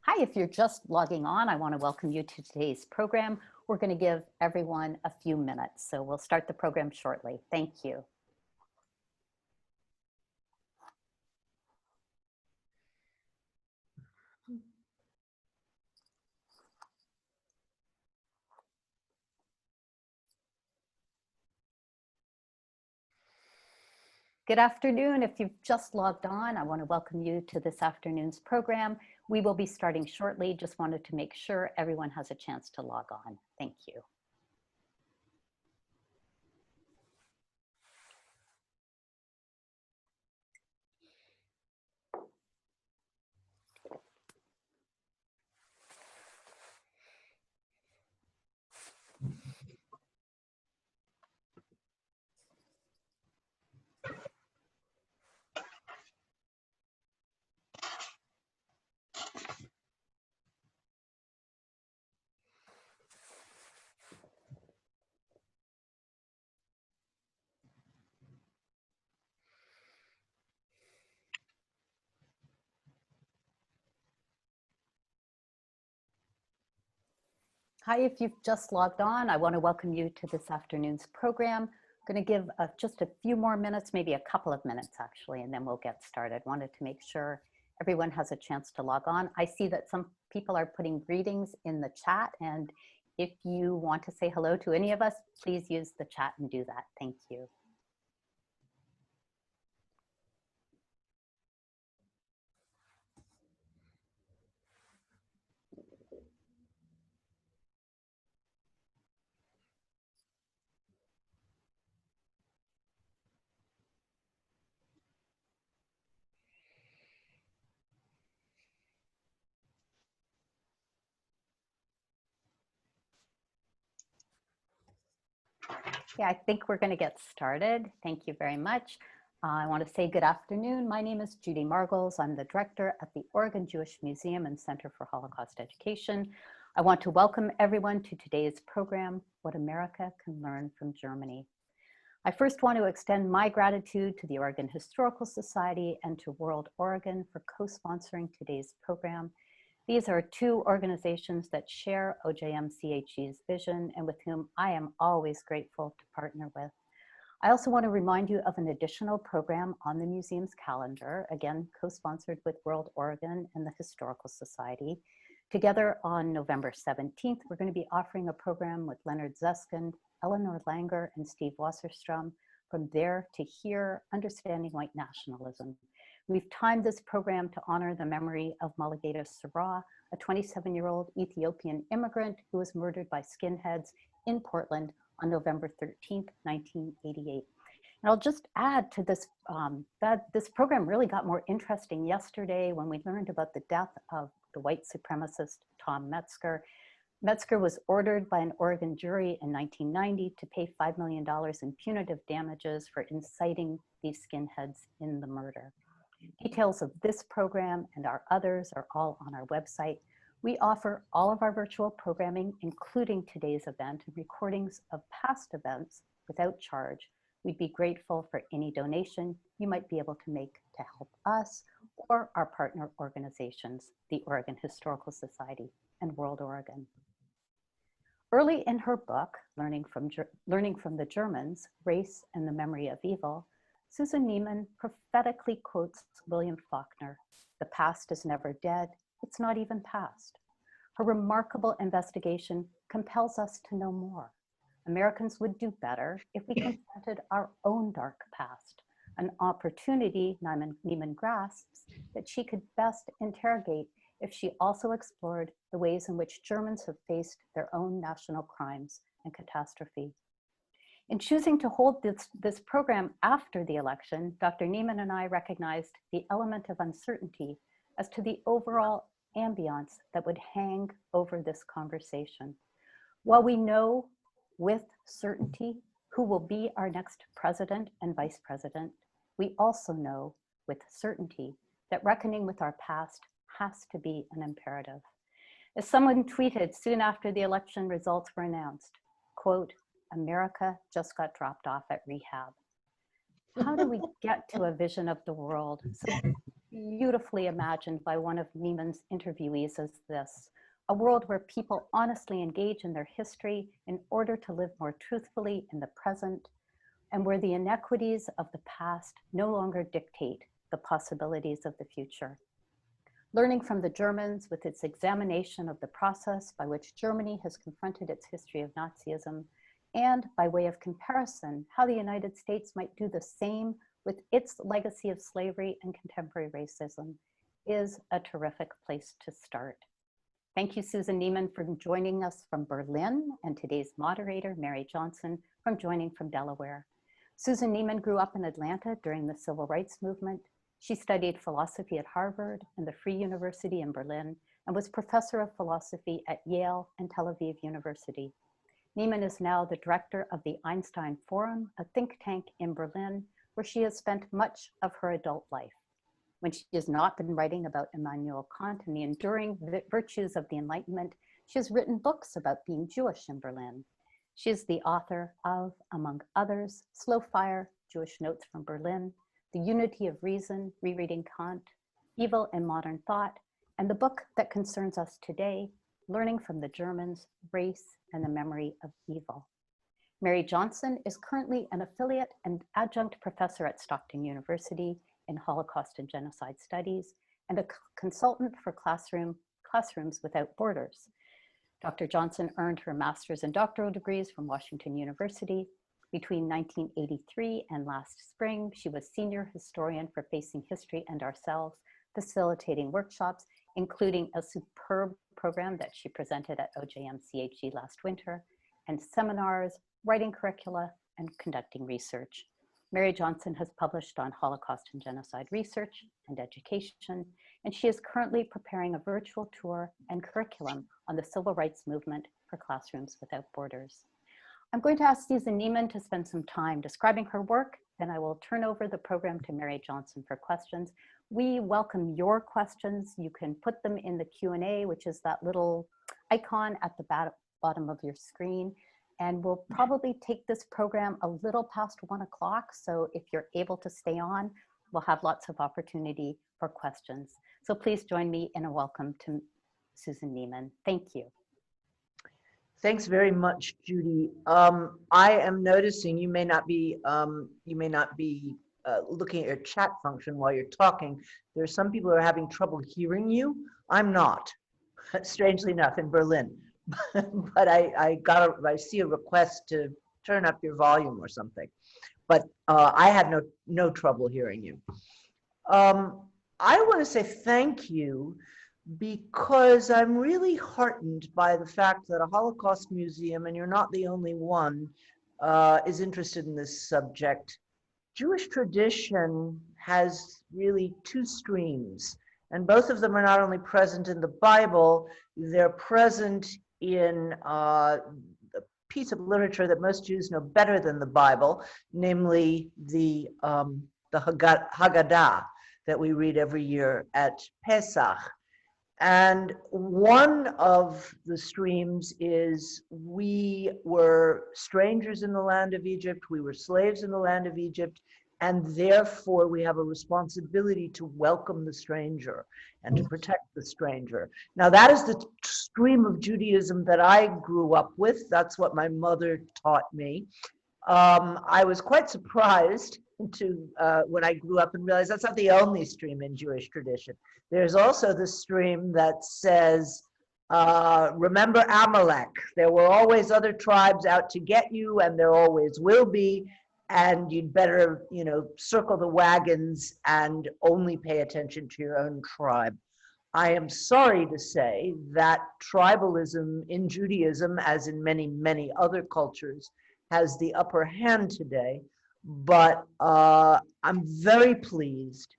Hi, if you're just logging on, I want to welcome you to today's program. We're going to give everyone a few minutes, so we'll start the program shortly. Thank you. Good afternoon. If you've just logged on, I want to welcome you to this afternoon's program. We will be starting shortly. Just wanted to make sure everyone has a chance to log on. Thank you. Hi, if you've just logged on, I want to welcome you to this afternoon's program. I'm going to give just a few more minutes, maybe a couple of minutes actually, and then we'll get started. Wanted to make sure everyone has a chance to log on. I see that some people are putting greetings in the chat, and if you want to say hello to any of us, please use the chat and do that. Thank you. Yeah, I think we're going to get started. Thank you very much. I want to say good afternoon. My name is Judy Margles. I'm the director at the Oregon Jewish Museum and Center for Holocaust Education. I want to welcome everyone to today's program, What America Can Learn from Germany. I first want to extend my gratitude to the Oregon Historical Society and to World Oregon for co-sponsoring today's program. These are two organizations that share OJMCHE's vision and with whom I am always grateful to partner with. I also want to remind you of an additional program on the museum's calendar, again, co-sponsored with World Oregon and the Historical Society. Together on November 17th, we're going to be offering a program with Leonard Zeskind, Eleanor Langer, and Steve Wasserstrom, From There to Here, Understanding White Nationalism. We've timed this program to honor the memory of Mulugeta Surah, a 27-year-old Ethiopian immigrant who was murdered by skinheads in Portland on November 13th, 1988. And I'll just add to this, that this program really got more interesting yesterday when we learned about the death of the white supremacist Tom Metzger. Metzger was ordered by an Oregon jury in 1990 to pay $5 million in punitive damages for inciting these skinheads in the murder. Details of this program and our others are all on our website. We offer all of our virtual programming, including today's event, and recordings of past events without charge. We'd be grateful for any donation you might be able to make to help us or our partner organizations, the Oregon Historical Society and World Oregon. Early in her book, Learning from the Germans, Race and the Memory of Evil, Susan Neiman prophetically quotes William Faulkner, "The past is never dead, it's not even past." Her remarkable investigation compels us to know more. Americans would do better if we confronted our own dark past, an opportunity Neiman grasps that she could best interrogate if she also explored the ways in which Germans have faced their own national crimes and catastrophe. In choosing to hold this program after the election, Dr. Neiman and I recognized the element of uncertainty as to the overall ambiance that would hang over this conversation. While we know with certainty who will be our next president and vice president, we also know with certainty that reckoning with our past has to be an imperative. As someone tweeted soon after the election results were announced, quote, "America just got dropped off at rehab." How do we get to a vision of the world beautifully imagined by one of Neiman's interviewees as this: a world where people honestly engage in their history in order to live more truthfully in the present, and where the inequities of the past no longer dictate the possibilities of the future. Learning from the Germans, with its examination of the process by which Germany has confronted its history of Nazism, and by way of comparison, how the United States might do the same with its legacy of slavery and contemporary racism, is a terrific place to start. Thank you, Susan Neiman, for joining us from Berlin, and today's moderator, Mary Johnson, from joining from Delaware. Susan Neiman grew up in Atlanta during the Civil Rights Movement. She studied philosophy at Harvard and the Free University in Berlin, and was professor of philosophy at Yale and Tel Aviv University. Neiman is now the director of the Einstein Forum, a think tank in Berlin, where she has spent much of her adult life. When she has not been writing about Immanuel Kant and the enduring virtues of the Enlightenment, she has written books about being Jewish in Berlin. She is the author of, among others, Slow Fire, Jewish Notes from Berlin, The Unity of Reason, Rereading Kant, Evil in Modern Thought, and the book that concerns us today, Learning from the Germans, Race and the Memory of Evil. Mary Johnson is currently an affiliate and adjunct professor at Stockton University in Holocaust and Genocide Studies, and a consultant for Classrooms Without Borders. Dr. Johnson earned her master's and doctoral degrees from Washington University. Between 1983 and last spring, she was senior historian for Facing History and Ourselves, facilitating workshops, including a superb program that she presented at OJM-CHE last winter, and seminars, writing curricula, and conducting research. Mary Johnson has published on Holocaust and genocide research and education, and she is currently preparing a virtual tour and curriculum on the civil rights movement for Classrooms Without Borders. I'm going to ask Susan Neiman to spend some time describing her work, then I will turn over the program to Mary Johnson for questions. We welcome your questions. You can put them in the Q&A, which is that little icon at the bottom of your screen. And we'll probably take this program a little past 1 o'clock. So if you're able to stay on, we'll have lots of opportunity for questions. So please join me in a welcome to Susan Neiman. Thank you. Thanks very much, Judy. I am noticing you may not be looking at your chat function while you're talking. There are some people who are having trouble hearing you. I'm not, strangely enough, in Berlin. But I see a request to turn up your volume or something. But I had no trouble hearing you. I want to say thank you, because I'm really heartened by the fact that a Holocaust museum, and you're not the only one, is interested in this subject. Jewish tradition has really two streams, and both of them are not only present in the Bible, they're present in a piece of literature that most Jews know better than the Bible, namely the Haggadah that we read every year at Pesach. And one of the streams is we were strangers in the land of Egypt, we were slaves in the land of Egypt, and therefore we have a responsibility to welcome the stranger and to protect the stranger. Now that is the stream of Judaism that I grew up with. That's what my mother taught me. I was quite surprised when I grew up and realized that's not the only stream in Jewish tradition. There's also the stream that says, remember Amalek. There were always other tribes out to get you, and there always will be, and you'd better, circle the wagons and only pay attention to your own tribe. I am sorry to say that tribalism in Judaism, as in many, many other cultures, has the upper hand today, but I'm very pleased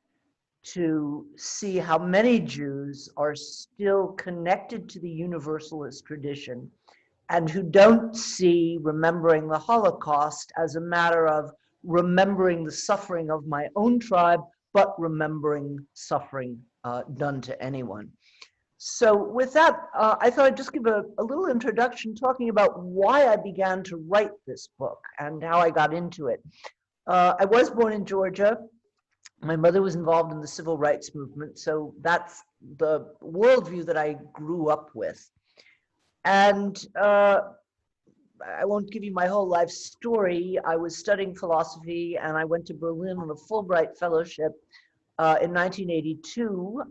to see how many Jews are still connected to the Universalist tradition and who don't see remembering the Holocaust as a matter of remembering the suffering of my own tribe, but remembering suffering done to anyone. So with that, I thought I'd just give a little introduction talking about why I began to write this book and how I got into it. I was born in Georgia, My mother was involved in the civil rights movement, so that's the worldview that I grew up with. And I won't give you my whole life story. I was studying philosophy, and I went to Berlin on a Fulbright fellowship in 1982,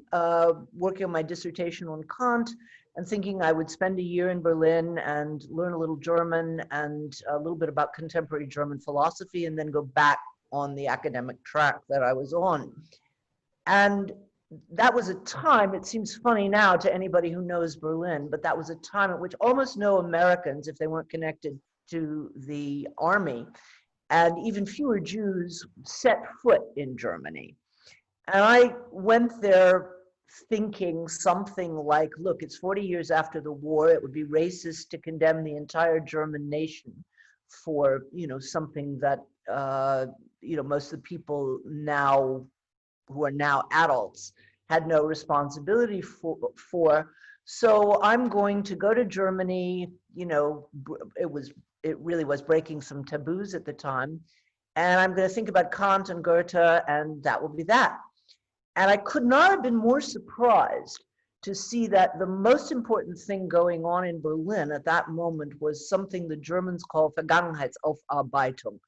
working on my dissertation on Kant, and thinking I would spend a year in Berlin and learn a little German and a little bit about contemporary German philosophy, and then go back on the academic track that I was on. And that was a time, it seems funny now to anybody who knows Berlin, but that was a time at which almost no Americans, if they weren't connected to the army, and even fewer Jews set foot in Germany. And I went there thinking something like, look, it's 40 years after the war. It would be racist to condemn the entire German nation for, something that, most of the people now who are now adults had no responsibility for. So I'm going to go to Germany. It really was breaking some taboos at the time. And I'm going to think about Kant and Goethe, and that will be that. And I could not have been more surprised to see that the most important thing going on in Berlin at that moment was something the Germans call Vergangenheitsaufarbeitung,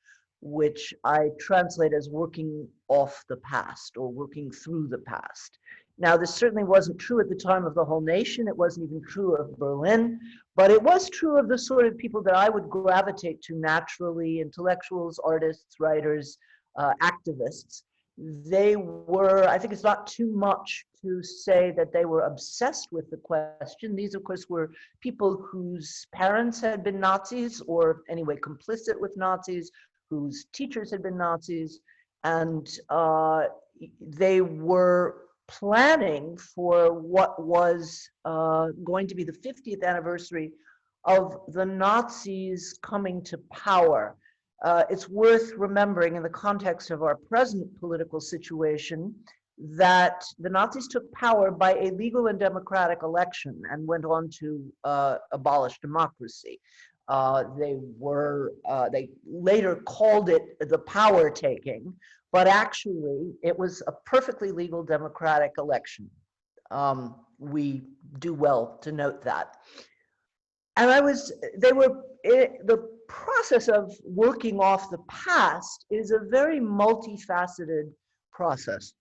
which I translate as working off the past or working through the past. Now, this certainly wasn't true at the time of the whole nation. It wasn't even true of Berlin, but it was true of the sort of people that I would gravitate to naturally: intellectuals, artists, writers, activists. They were, I think it's not too much to say that they were obsessed with the question. These, of course, were people whose parents had been Nazis, or anyway, complicit with Nazis, whose teachers had been Nazis, and they were planning for what was going to be the 50th anniversary of the Nazis coming to power. It's worth remembering in the context of our present political situation that the Nazis took power by a legal and democratic election and went on to abolish democracy. They later called it the power taking, but actually it was a perfectly legal democratic election. We do well to note that. And the process of working off the past is a very multifaceted process.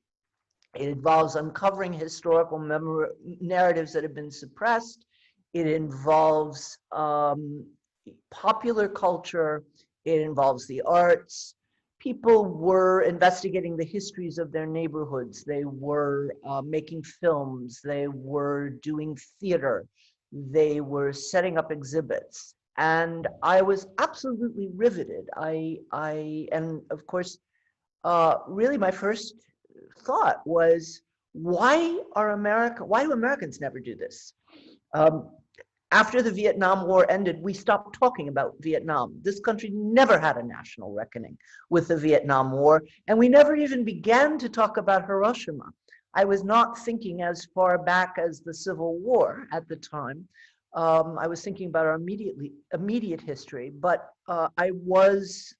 It involves uncovering historical narratives that have been suppressed. It involves popular culture. It involves the arts. People were investigating the histories of their neighborhoods. They were making films. They were doing theater. They were setting up exhibits. And I was absolutely riveted. And of course, really my first thought was, why do Americans never do this? After the Vietnam War ended, we stopped talking about Vietnam. This country never had a national reckoning with the Vietnam War, and we never even began to talk about Hiroshima. I was not thinking as far back as the Civil War at the time. I was thinking about our immediate history, but I was,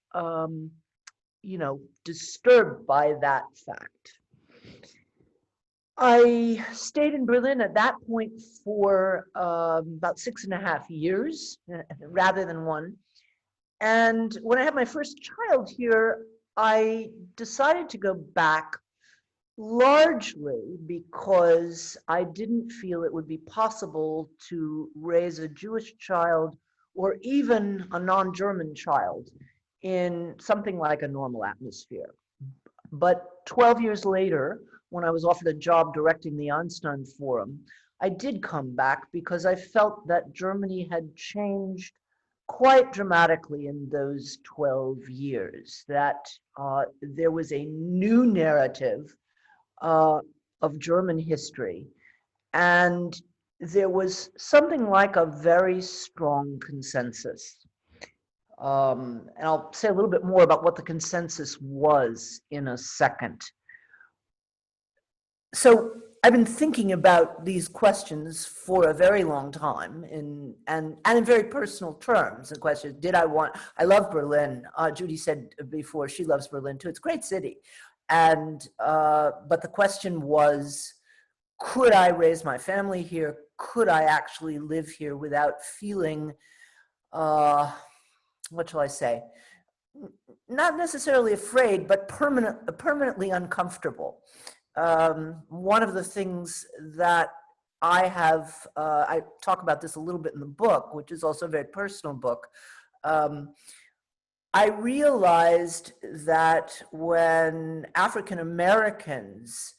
disturbed by that fact. I stayed in Berlin at that point for about 6.5 years, rather than one. And when I had my first child here, I decided to go back, largely because I didn't feel it would be possible to raise a Jewish child or even a non-German child in something like a normal atmosphere. But 12 years later, when I was offered a job directing the Einstein Forum, I did come back because I felt that Germany had changed quite dramatically in those 12 years, that there was a new narrative of German history, and there was something like a very strong consensus. And I'll say a little bit more about what the consensus was in a second. So I've been thinking about these questions for a very long time, and in very personal terms. The question is, I love Berlin. Judy said before she loves Berlin too. It's a great city. And, but the question was, could I raise my family here? Could I actually live here without feeling, what shall I say? Not necessarily afraid, but permanently uncomfortable. One of the things that I talk about this a little bit in the book, which is also a very personal book. I realized that when African Americans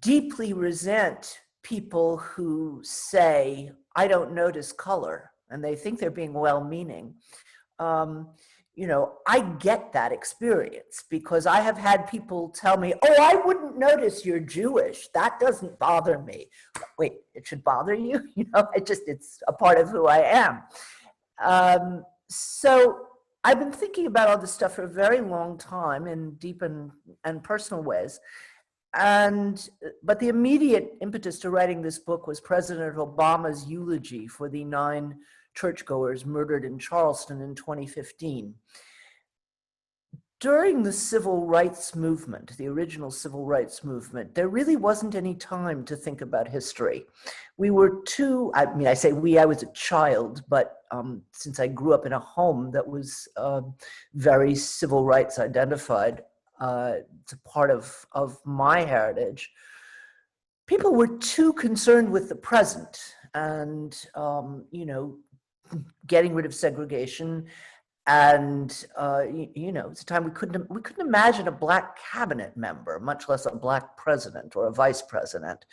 deeply resent people who say, I don't notice color, and they think they're being well-meaning, you know, I get that experience because I have had people tell me, oh, I wouldn't notice you're Jewish. That doesn't bother me. Wait, it should bother you? You know, it's a part of who I am. So I've been thinking about all this stuff for a very long time in deep and personal ways. But the immediate impetus to writing this book was President Obama's eulogy for the 9 churchgoers murdered in Charleston in 2015. During the civil rights movement, the original civil rights movement, there really wasn't any time to think about history. We were too, I mean, I say we, I was a child, but since I grew up in a home that was very civil rights identified, it's a part of my heritage, people were too concerned with the present and, you know, getting rid of segregation. And, you know, it's a time we couldn't imagine a Black cabinet member, much less a Black president or a vice president.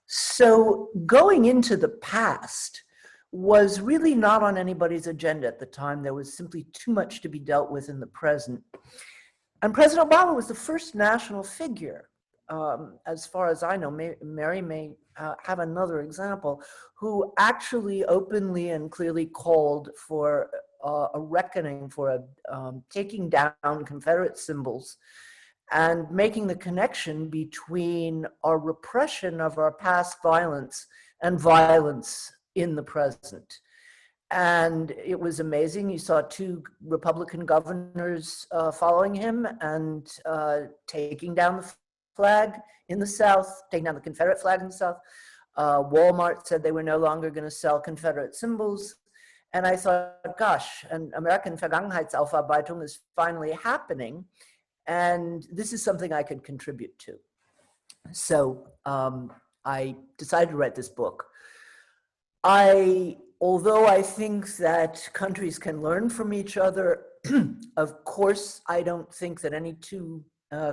So going into the past was really not on anybody's agenda at the time. There was simply too much to be dealt with in the present. And President Obama was the first national figure, as far as I know, Mary may have another example, who actually openly and clearly called for a reckoning, for taking down Confederate symbols and making the connection between our repression of our past violence and violence in the present. And it was amazing. You saw 2 Republican governors following him and taking down the flag in the South, taking down the Confederate flag in the South. Walmart said they were no longer going to sell Confederate symbols. And I thought, gosh, an American Vergangenheitsaufarbeitung is finally happening. And this is something I could contribute to. So I decided to write this book. Although I think that countries can learn from each other, of course, I don't think that any 2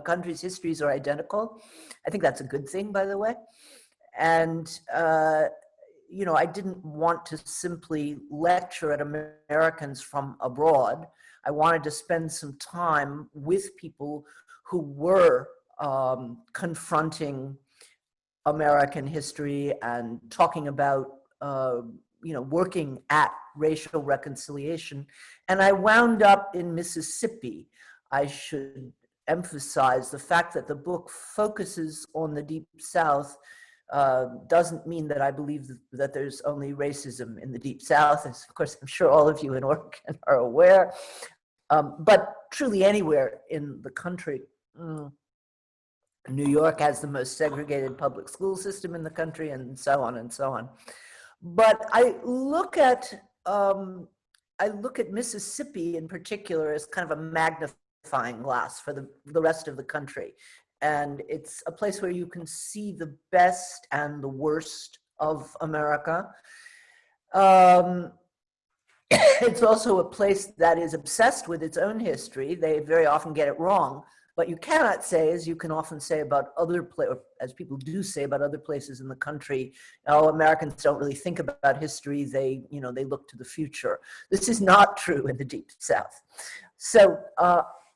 countries' histories are identical. I think that's a good thing, by the way. And, you know, I didn't want to simply lecture at Americans from abroad. I wanted to spend some time with people who were confronting American history and talking about, you know, working at racial reconciliation. And I wound up in Mississippi. I should emphasize the fact that the book focuses on the Deep South doesn't mean that I believe that there's only racism in the Deep South. As of course, I'm sure all of you in Oregon are aware, but truly anywhere in the country. New York has the most segregated public school system in the country, and so on and so on. But I look at Mississippi in particular as kind of a magnifying glass for the rest of the country. And it's a place where you can see the best and the worst of America. It's also a place that is obsessed with its own history. They very often get it wrong. But you cannot say, as you can often say about other places, as people do say about other places in the country, oh, Americans don't really think about history. They, you know, they look to the future. This is not true in the Deep South. So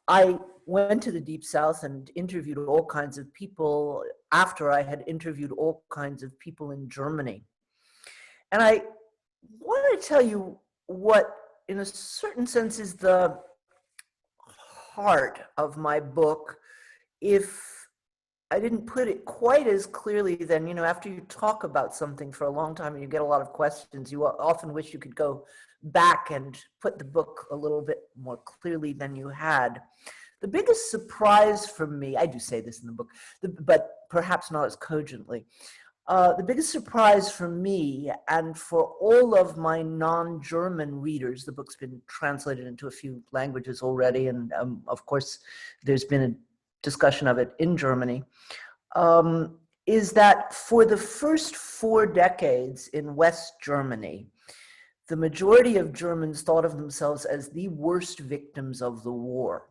I went to the Deep South and interviewed all kinds of people after I had interviewed all kinds of people in Germany. And I want to tell you what, in a certain sense, is the heart of my book. If I didn't put it quite as clearly, then, you know, after you talk about something for a long time and you get a lot of questions, you often wish you could go back and put the book a little bit more clearly than you had. The biggest surprise for me, I do say this in the book, but perhaps not as cogently. The biggest surprise for me and for all of my non-German readers, the book's been translated into a few languages already, and of course, there's been a discussion of it in Germany, is that for the first 4 decades in West Germany, the majority of Germans thought of themselves as the worst victims of the war.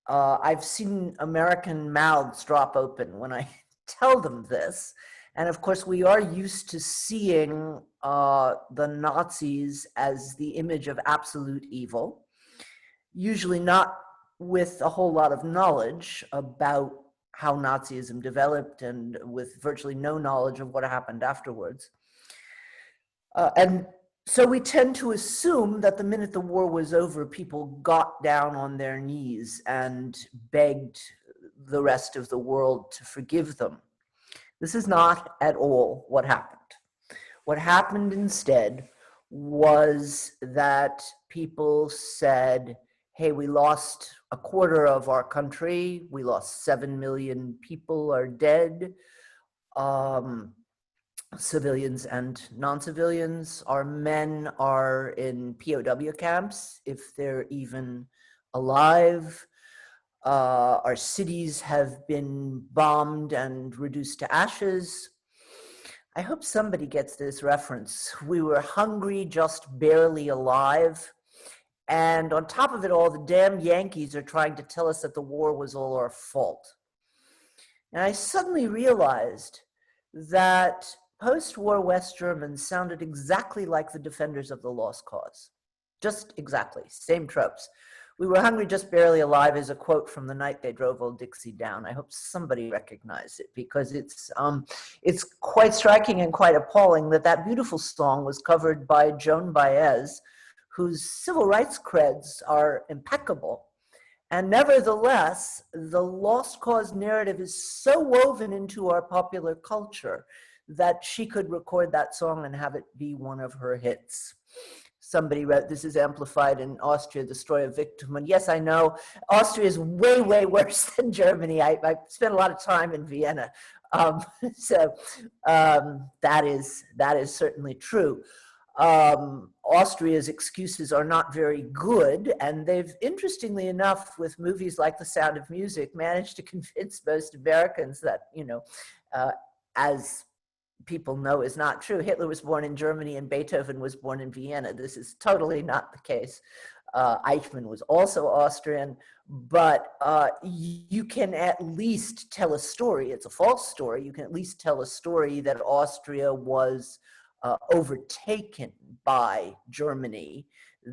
I've seen American mouths drop open when I tell them this. And of course, we are used to seeing the Nazis as the image of absolute evil, usually not with a whole lot of knowledge about how Nazism developed and with virtually no knowledge of what happened afterwards. And so we tend to assume that the minute the war was over, people got down on their knees and begged the rest of the world to forgive them. This is not at all what happened. What happened instead was that people said, hey, we lost a quarter of our country. We lost 7 million people are dead. Civilians and non-civilians. Our men are in POW camps, if they're even alive. Our cities have been bombed and reduced to ashes. I hope somebody gets this reference. We were hungry, just barely alive. And on top of it all, the damn Yankees are trying to tell us that the war was all our fault. And I suddenly realized that post-war West Germans sounded exactly like the defenders of the lost cause. Just exactly, same tropes. We were hungry, just barely alive is a quote from The Night They Drove Old Dixie Down. I hope somebody recognized it because it's quite striking and quite appalling that that beautiful song was covered by Joan Baez, whose civil rights creds are impeccable. And nevertheless, the lost cause narrative is so woven into our popular culture that she could record that song and have it be one of her hits. Somebody wrote, this is amplified in Austria, Destroy a Victim. And yes, I know Austria is way, way worse than Germany. I spent a lot of time in Vienna. That is certainly true. Austria's excuses are not very good, and they've, interestingly enough, with movies like The Sound of Music, managed to convince most Americans that, as people know is not true. Hitler was born in Germany and Beethoven was born in Vienna. This is totally not the case. Eichmann was also Austrian, but you can at least tell a story. It's a false story. You can at least tell a story that Austria was overtaken by Germany,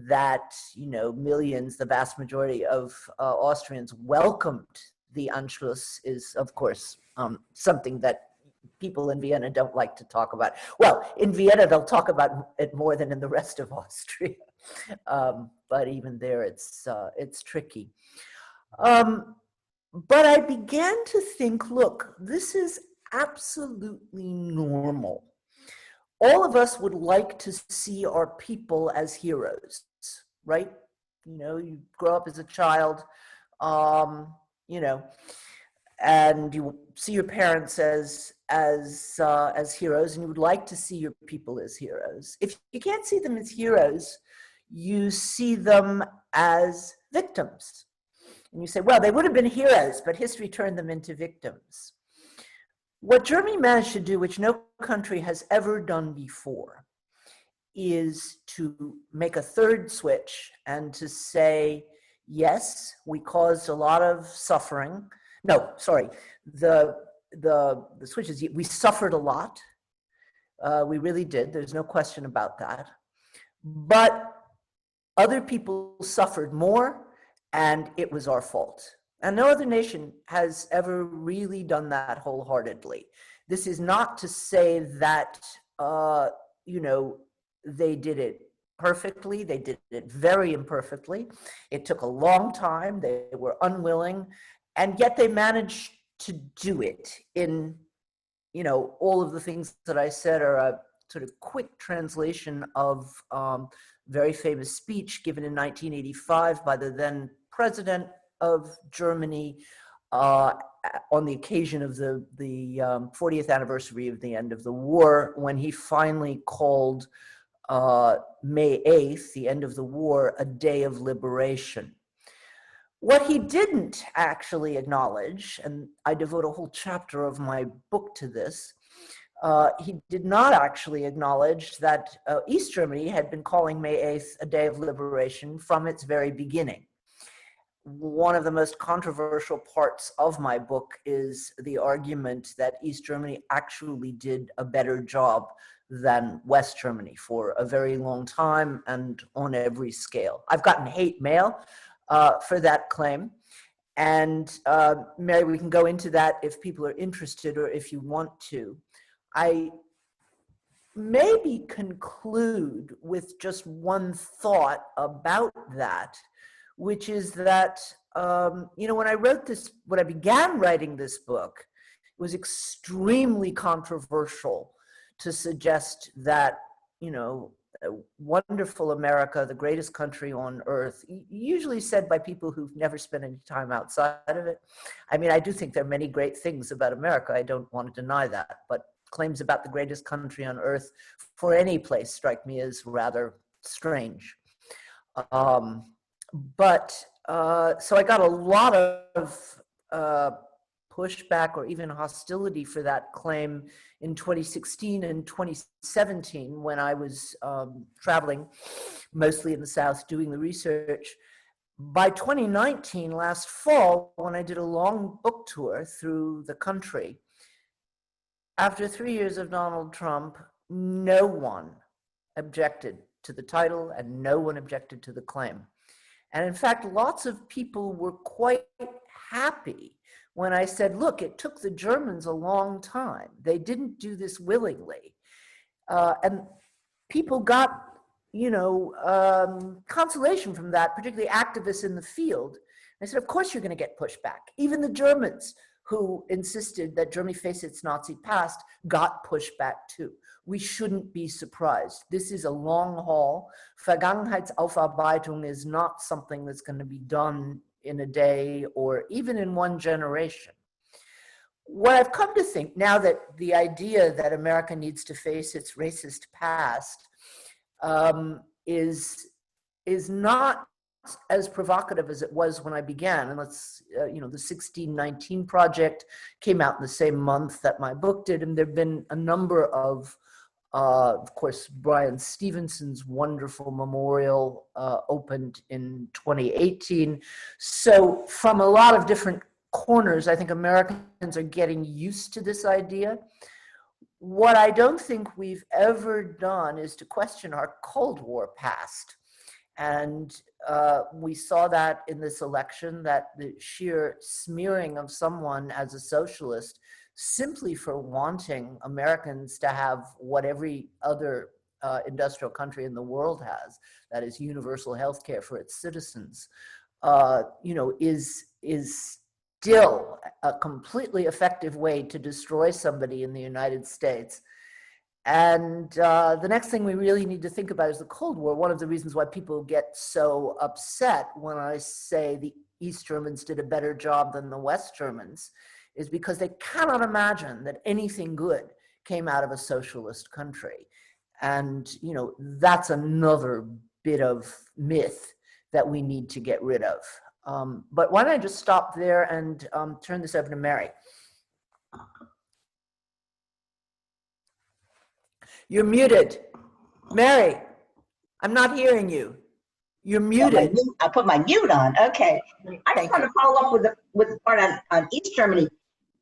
that, millions, the vast majority of Austrians welcomed the Anschluss is, of course, something that people in Vienna don't like to talk about. Well, in Vienna, they'll talk about it more than in the rest of Austria. But even there, it's tricky. But I began to think, look, this is absolutely normal. All of us would like to see our people as heroes, right? You grow up as a child, and you see your parents as heroes, and you would like to see your people as heroes. If you can't see them as heroes, you see them as victims. And you say, well, they would have been heroes, but history turned them into victims. What Germany managed to do, which no country has ever done before, is to make a third switch and to say, yes, we caused a lot of suffering. No, sorry, the switch is, we suffered a lot. We really did. There's no question about that. But other people suffered more, and it was our fault. And no other nation has ever really done that wholeheartedly. This is not to say that, they did it perfectly. They did it very imperfectly. It took a long time. They were unwilling, and yet they managed to do it in, all of the things that I said are a sort of quick translation of very famous speech given in 1985 by the then president, of Germany on the occasion of the 40th anniversary of the end of the war, when he finally called May 8th, the end of the war, a day of liberation. What he didn't actually acknowledge, and I devote a whole chapter of my book to this, he did not actually acknowledge that East Germany had been calling May 8th a day of liberation from its very beginning. One of the most controversial parts of my book is the argument that East Germany actually did a better job than West Germany for a very long time and on every scale. I've gotten hate mail for that claim. And Mary, we can go into that if people are interested or if you want to. I maybe conclude with just one thought about that, which is that, when I wrote this, when I began writing this book, it was extremely controversial to suggest that, wonderful America, the greatest country on earth, usually said by people who've never spent any time outside of it. I mean, I do think there are many great things about America. I don't want to deny that, but claims about the greatest country on earth for any place strike me as rather strange. So I got a lot of pushback or even hostility for that claim in 2016 and 2017 when I was traveling mostly in the South doing the research. By 2019, last fall, when I did a long book tour through the country, after 3 years of Donald Trump, no one objected to the title and no one objected to the claim. And in fact, lots of people were quite happy when I said, look, it took the Germans a long time. They didn't do this willingly. And people got, consolation from that, particularly activists in the field. I said, of course you're going to get pushback. Even the Germans who insisted that Germany face its Nazi past got pushback too. We shouldn't be surprised. This is a long haul. Vergangenheitsaufarbeitung is not something that's going to be done in a day or even in one generation. What I've come to think now that the idea that America needs to face its racist past is not as provocative as it was when I began. And the 1619 Project came out in the same month that my book did. And there've been a number of course, Brian Stevenson's wonderful memorial opened in 2018. So from a lot of different corners, I think Americans are getting used to this idea. What I don't think we've ever done is to question our Cold War past. And we saw that in this election, that the sheer smearing of someone as a socialist simply for wanting Americans to have what every other industrial country in the world has, that is universal health care for its citizens, is still a completely effective way to destroy somebody in the United States. And the next thing we really need to think about is the Cold War. One of the reasons why people get so upset when I say the East Germans did a better job than the West Germans is because they cannot imagine that anything good came out of a socialist country. And, that's another bit of myth that we need to get rid of. But why don't I just stop there and turn this over to Mary. You're muted. Mary, I'm not hearing you. You're muted. I put my mute on. Okay. I just want to follow up with the part on East Germany.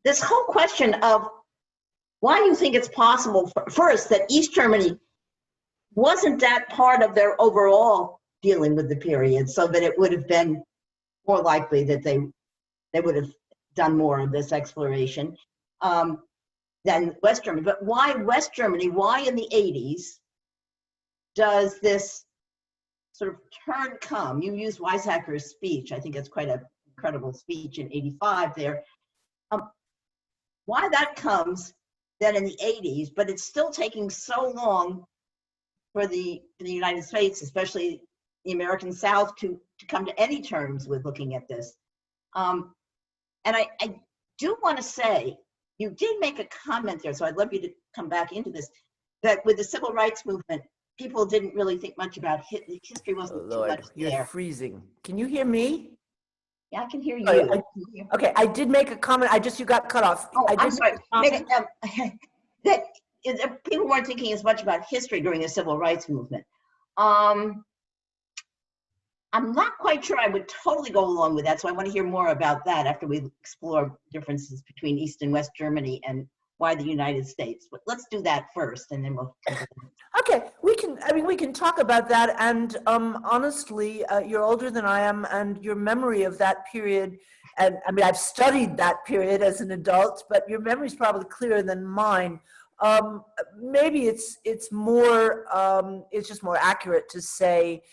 This whole question of why do you think it's possible, first, that East Germany wasn't that part of their overall dealing with the period, so that it would have been more likely that they would have done more of this exploration than West Germany. But why West Germany? Why in the 80s does this sort of turn come? You use Weizsäcker's speech. I think it's quite an incredible speech in 85 there. Why that comes then in the 80s, but it's still taking so long for the United States, especially the American South, to come to any terms with looking at this. And I do want to say, you did make a comment there, so I'd love you to come back into this, that with the civil rights movement, people didn't really think much about history, wasn't too much You're there. freezing. Can you hear me? Yeah, I can hear you. Sorry, okay, I did make a comment. You got cut off. Oh, I did I'm sorry. make That people weren't thinking as much about history during the civil rights movement. I'm not quite sure I would totally go along with that, so I want to hear more about that after we explore differences between East and West Germany and why the United States. But let's do that first, and then we'll. Okay, we can talk about that. And honestly, you're older than I am, and your memory of that period, and I mean, I've studied that period as an adult, but your memory is probably clearer than mine. Maybe it's just more accurate to say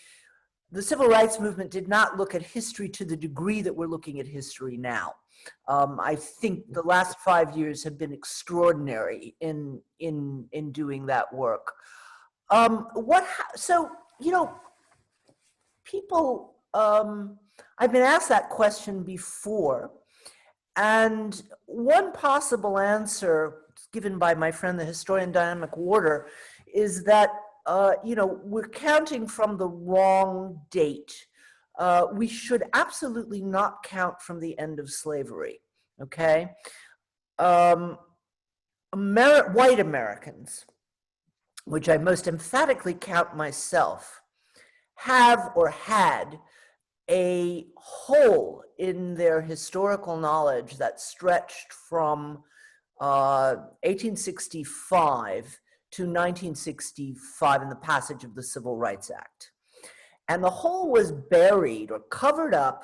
the civil rights movement did not look at history to the degree that we're looking at history now. I think the last 5 years have been extraordinary in doing that work. So, you know, people, I've been asked that question before, and one possible answer given by my friend, the historian Dynamic Warder, is that you know, we're counting from the wrong date. We should absolutely not count from the end of slavery, okay? White Americans, which I most emphatically count myself, have or had a hole in their historical knowledge that stretched from 1865 to 1965 in the passage of the Civil Rights Act. And the hole was buried or covered up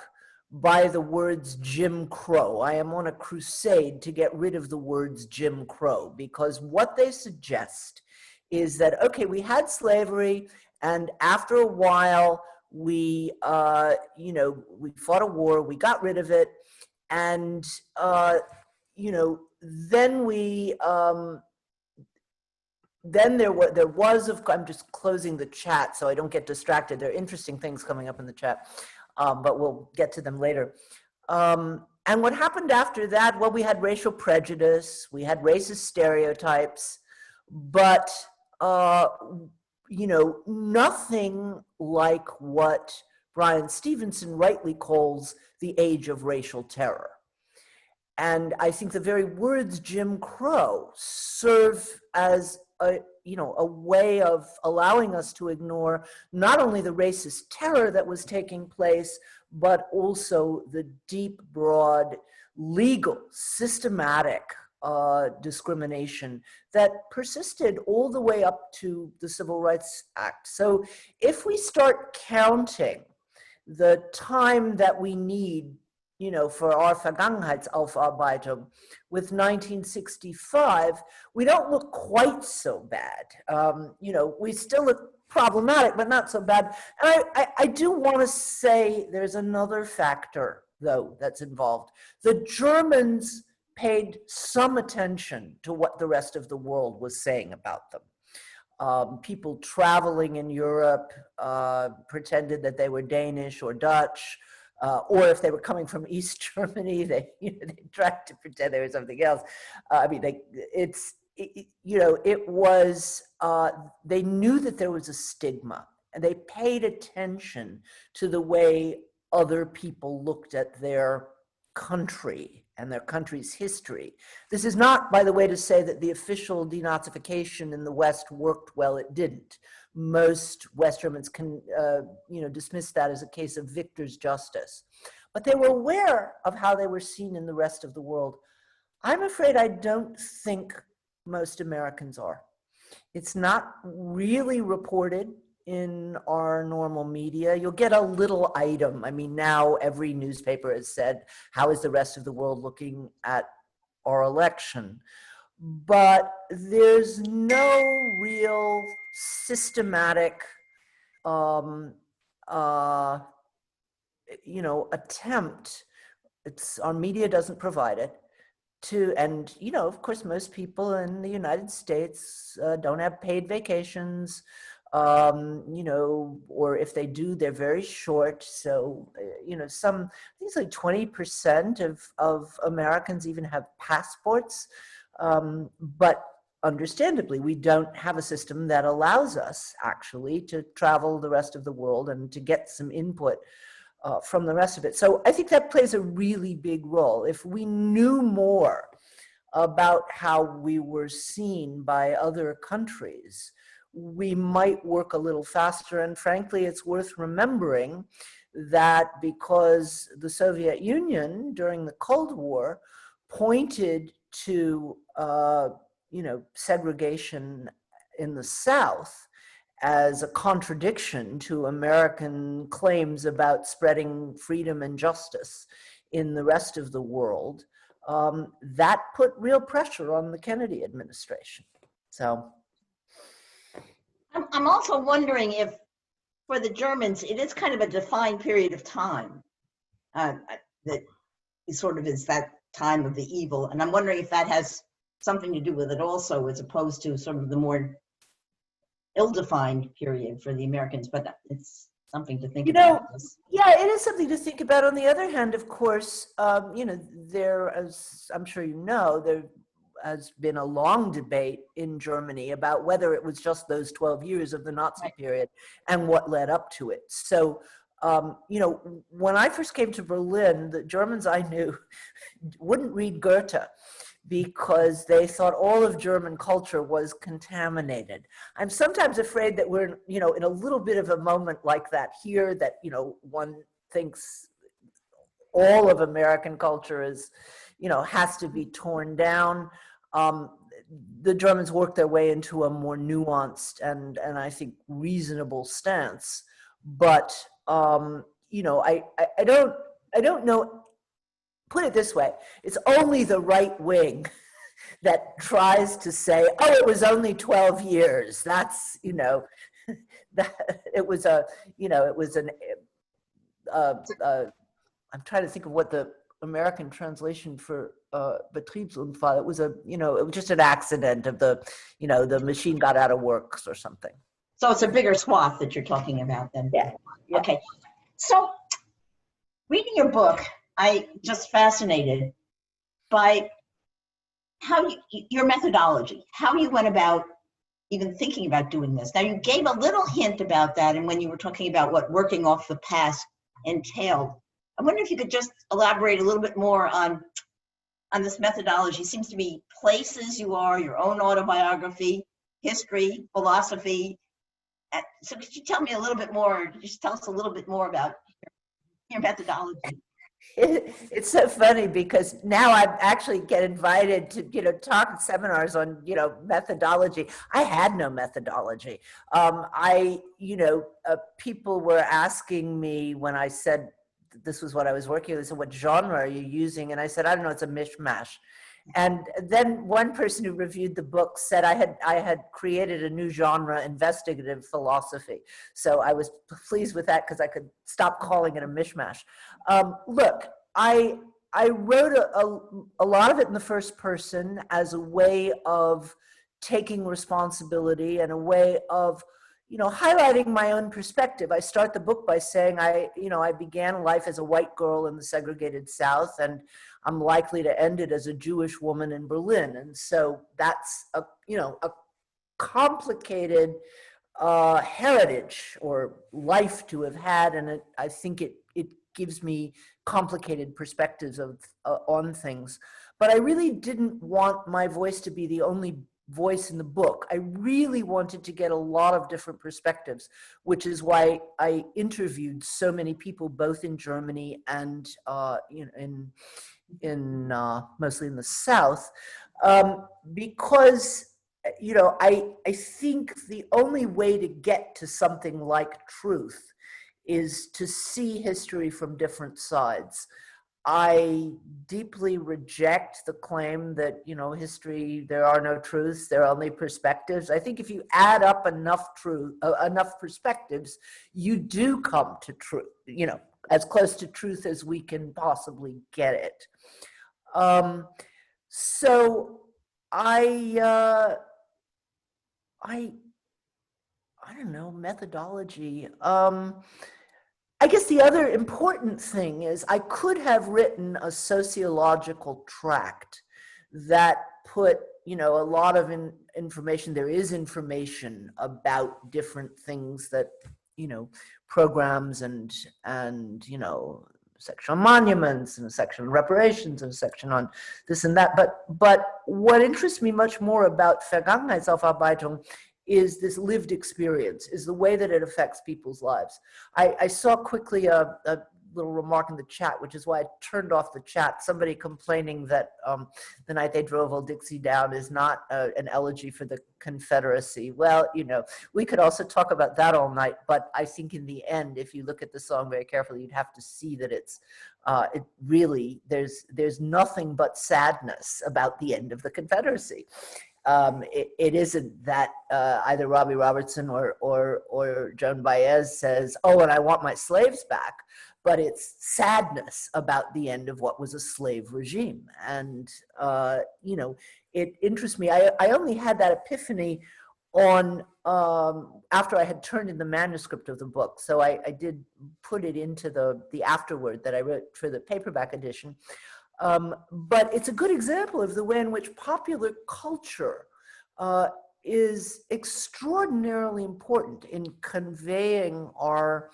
by the words Jim Crow. I am on a crusade to get rid of the words Jim Crow, because what they suggest is that, okay, we had slavery, and after a while, we, you know, we fought a war, we got rid of it, and, you know, then we, then there was, I'm just closing the chat so I don't get distracted. There are interesting things coming up in the chat, but we'll get to them later. And what happened after that? Well, we had racial prejudice, we had racist stereotypes, but, you know, nothing like what Brian Stevenson rightly calls the age of racial terror. And I think the very words Jim Crow serve as a, you know, a way of allowing us to ignore not only the racist terror that was taking place, but also the deep, broad, legal, systematic discrimination that persisted all the way up to the Civil Rights Act. So if we start counting the time that we need, you know, for our Vergangenheitsaufarbeitung with 1965, we don't look quite so bad. You know, we still look problematic, but not so bad. And I do want to say there's another factor, though, that's involved. The Germans paid some attention to what the rest of the world was saying about them. People traveling in Europe pretended that they were Danish or Dutch, or if they were coming from East Germany, they, you know, they tried to pretend they were something else. I mean, you know, it was, they knew that there was a stigma, and they paid attention to the way other people looked at their country and their country's history. This is not, by the way, to say that the official denazification in the West worked well. It didn't. Most West Germans can, you know, dismiss that as a case of victor's justice. But they were aware of how they were seen in the rest of the world. I'm afraid I don't think most Americans are. It's not really reported in our normal media. You'll get a little item. I mean, now every newspaper has said, how is the rest of the world looking at our election? But there's no real systematic, you know, attempt. Our media doesn't provide it to, and, you know, of course, most people in the United States don't have paid vacations. you know, or if they do, they're very short. So, you know, I think it's like 20% of Americans even have passports. But understandably, we don't have a system that allows us actually to travel the rest of the world and to get some input from the rest of it. So I think that plays a really big role. If we knew more about how we were seen by other countries, we might work a little faster. And frankly, it's worth remembering that because the Soviet Union during the Cold War pointed to you know, segregation in the South as a contradiction to American claims about spreading freedom and justice in the rest of the world, that put real pressure on the Kennedy administration. So I'm also wondering if, for the Germans, it is kind of a defined period of time that sort of is that time of the evil. And I'm wondering if that has something to do with it also, as opposed to sort of the more ill-defined period for the Americans. But it's something to think about. Yeah, it is something to think about. On the other hand, of course, you know, there, as I'm sure you know, there has been a long debate in Germany about whether it was just those 12 years of the Nazi period and what led up to it. So, you know, when I first came to Berlin, the Germans I knew wouldn't read Goethe because they thought all of German culture was contaminated. I'm sometimes afraid that we're, you know, in a little bit of a moment like that here, that, you know, one thinks all of American culture is, you know, has to be torn down. The Germans worked their way into a more nuanced and I think reasonable stance. But you know, I don't know. Put it this way: it's only the right wing that tries to say, "Oh, it was only 12 years." That's, you know, that it was a, you know, it was an. I'm trying to think of what the American translation for Betriebsunfall. It was a, you know, it was just an accident of the, you know, the machine got out of works or something. So it's a bigger swath that you're talking about then. Yeah. Okay. So reading your book, I just fascinated by how your methodology, how you went about even thinking about doing this. Now, you gave a little hint about that, and when you were talking about what working off the past entailed. I wonder if you could just elaborate a little bit more on this methodology. It seems to be places you are, your own autobiography, history, philosophy. So could you tell me a little bit more, just tell us a little bit more about your methodology? It's so funny because now I actually get invited to, you know, talk at seminars on, you know, methodology. I had no methodology. You know, people were asking me when I said this was what I was working with, they said, "What genre are you using?" And I said, "I don't know, it's a mishmash." And then one person who reviewed the book said I had created a new genre, investigative philosophy. So I was pleased with that because I could stop calling it a mishmash. Look, I wrote a lot of it in the first person as a way of taking responsibility and a way of, you know, highlighting my own perspective. I start the book by saying I began life as a white girl in the segregated South, and I'm likely to end it as a Jewish woman in Berlin. And so that's a, you know, a complicated heritage or life to have had, and I think it gives me complicated perspectives of on things. But I really didn't want my voice to be the only voice in the book. I really wanted to get a lot of different perspectives, which is why I interviewed so many people, both in Germany and you know, in mostly in the South, because, you know, I think the only way to get to something like truth is to see history from different sides. I deeply reject the claim that, you know, history, there are no truths, there are only perspectives. I think if you add up enough enough perspectives, you do come to truth, you know, as close to truth as we can possibly get it. So I I don't know, methodology. I guess the other important thing is I could have written a sociological tract that put, you know, a lot of information. There is information about different things that, you know, programs and you know, section on monuments and a section on reparations and a section on this and that. But what interests me much more about Vergangenheitsaufarbeitung is this lived experience, is the way that it affects people's lives. I saw quickly a little remark in the chat, which is why I turned off the chat. Somebody complaining that The Night They Drove Old Dixie Down is not an elegy for the Confederacy. Well, you know, we could also talk about that all night, but I think in the end, if you look at the song very carefully, you'd have to see that it's it really, there's nothing but sadness about the end of the Confederacy. It isn't that either Robbie Robertson or Joan Baez says, oh, and I want my slaves back, but it's sadness about the end of what was a slave regime. And, you know, it interests me. I only had that epiphany on after I had turned in the manuscript of the book. So I did put it into the afterword that I wrote for the paperback edition. But it's a good example of the way in which popular culture is extraordinarily important in conveying our,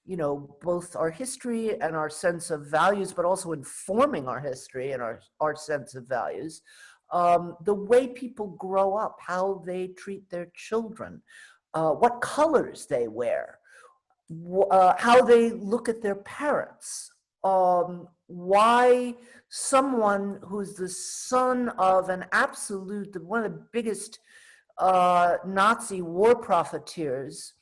you know, both our history and our sense of values, but also informing our history and our sense of values. The way people grow up, how they treat their children, what colors they wear, how they look at their parents, why someone who's the son of an absolute, one of the biggest Nazi war profiteers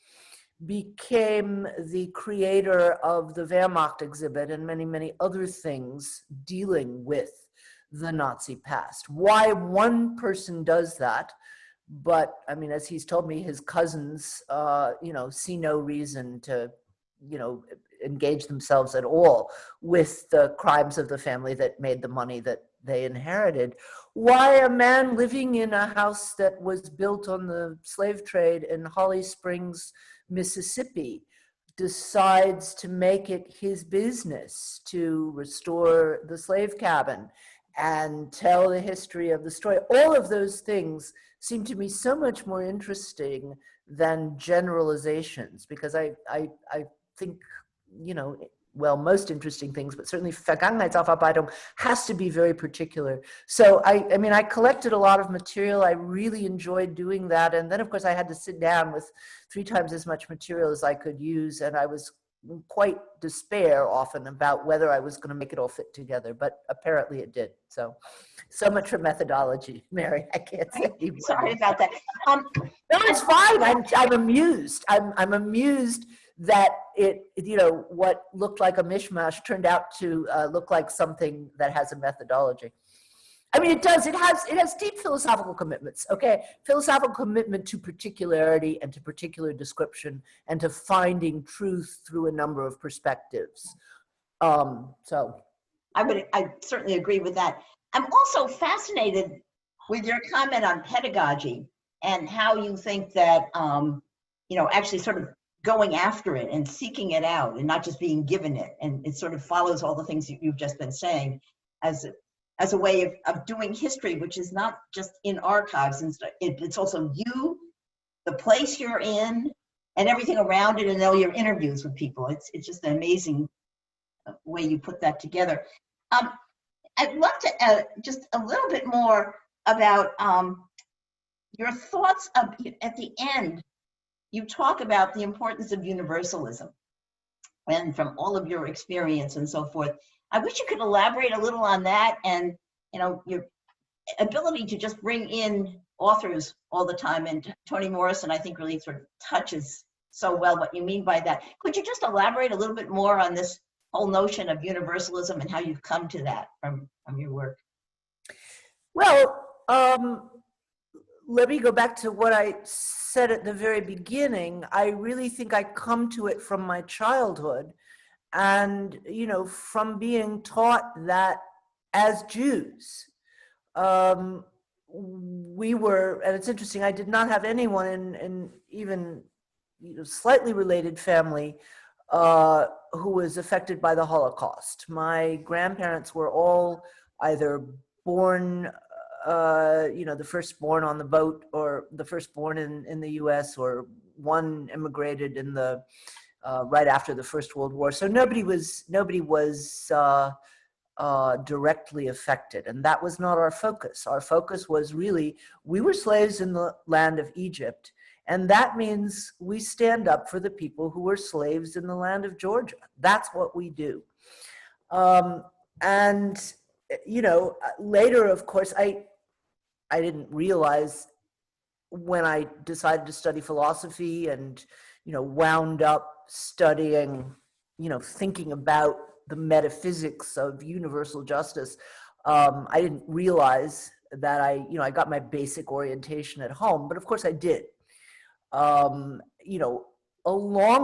became the creator of the Wehrmacht exhibit and many, many other things dealing with the Nazi past. Why one person does that, but I mean, as he's told me, his cousins, you know, see no reason to, you know, engage themselves at all with the crimes of the family that made the money that they inherited. Why a man living in a house that was built on the slave trade in Holly Springs, Mississippi, decides to make it his business to restore the slave cabin and tell the history of the story. All of those things seem to me so much more interesting than generalizations, because I think, you know, well, most interesting things, but certainly Vergangenheitsaufarbeitung has to be very particular. So I mean, I collected a lot of material. I really enjoyed doing that. And then of course I had to sit down with 3 times as much material as I could use. And I was quite despair often about whether I was going to make it all fit together, but apparently it did. So much for methodology, Mary. I can't say anymore. Sorry about that. No, it's fine. I'm amused. I'm amused that it, you know, what looked like a mishmash turned out to look like something that has a methodology. I mean, it does. It has deep philosophical commitments. Okay, philosophical commitment to particularity and to particular description and to finding truth through a number of perspectives. So, I certainly agree with that. I'm also fascinated with your comment on pedagogy and how you think that you know, actually sort of going after it and seeking it out and not just being given it, and it sort of follows all the things you've just been saying as a way of doing history, which is not just in archives, and it's also you, the place you're in, and everything around it, and all your interviews with people. It's just an amazing way you put that together. I'd love to just a little bit more about your thoughts at the end. You talk about the importance of universalism, and from all of your experience and so forth. I wish you could elaborate a little on that, and, you know, your ability to just bring in authors all the time. And Toni Morrison, I think, really sort of touches so well what you mean by that. Could you just elaborate a little bit more on this whole notion of universalism and how you've come to that from your work? Well, let me go back to what I said at the very beginning. I really think I come to it from my childhood, and, you know, from being taught that as Jews, we were, and it's interesting, I did not have anyone in even slightly related family who was affected by the Holocaust. My grandparents were all either born, the firstborn on the boat, or the firstborn in the U.S., or one immigrated in the right after the First World War. So nobody was directly affected, and that was not our focus. Our focus was really, we were slaves in the land of Egypt, and that means we stand up for the people who were slaves in the land of Georgia. That's what we do. And later, of course, I didn't realize when I decided to study philosophy and wound up studying, thinking about the metaphysics of universal justice, I didn't realize that I got my basic orientation at home, but of course I did. Along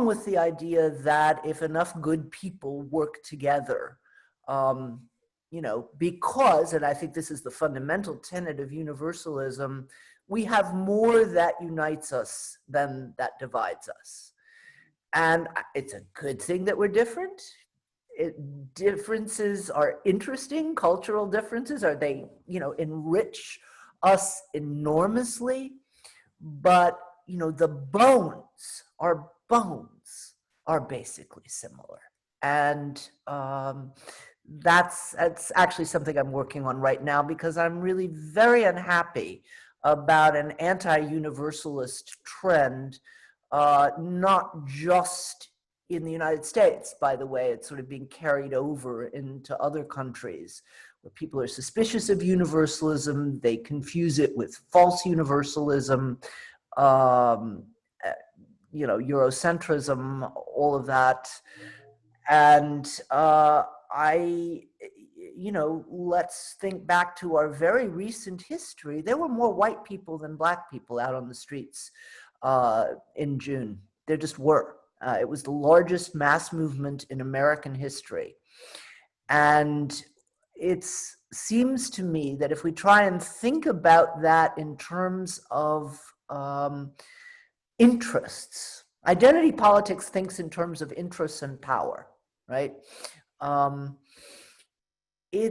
with the idea that if enough good people work together, because, and I think this is the fundamental tenet of universalism, we have more that unites us than that divides us. And it's a good thing that we're different. Differences are interesting, cultural differences, they enrich us enormously, but the bones are basically similar. And that's actually something I'm working on right now, because I'm really very unhappy about an anti-universalist trend, not just in the United States, by the way. It's sort of being carried over into other countries where people are suspicious of universalism. They confuse it with false universalism, Eurocentrism, all of that. And let's think back to our very recent history. There were more white people than black people out on the streets in June. There just were. It was the largest mass movement in American history. And it seems to me that if we try and think about that in terms of interests, identity politics thinks in terms of interests and power, right? Let me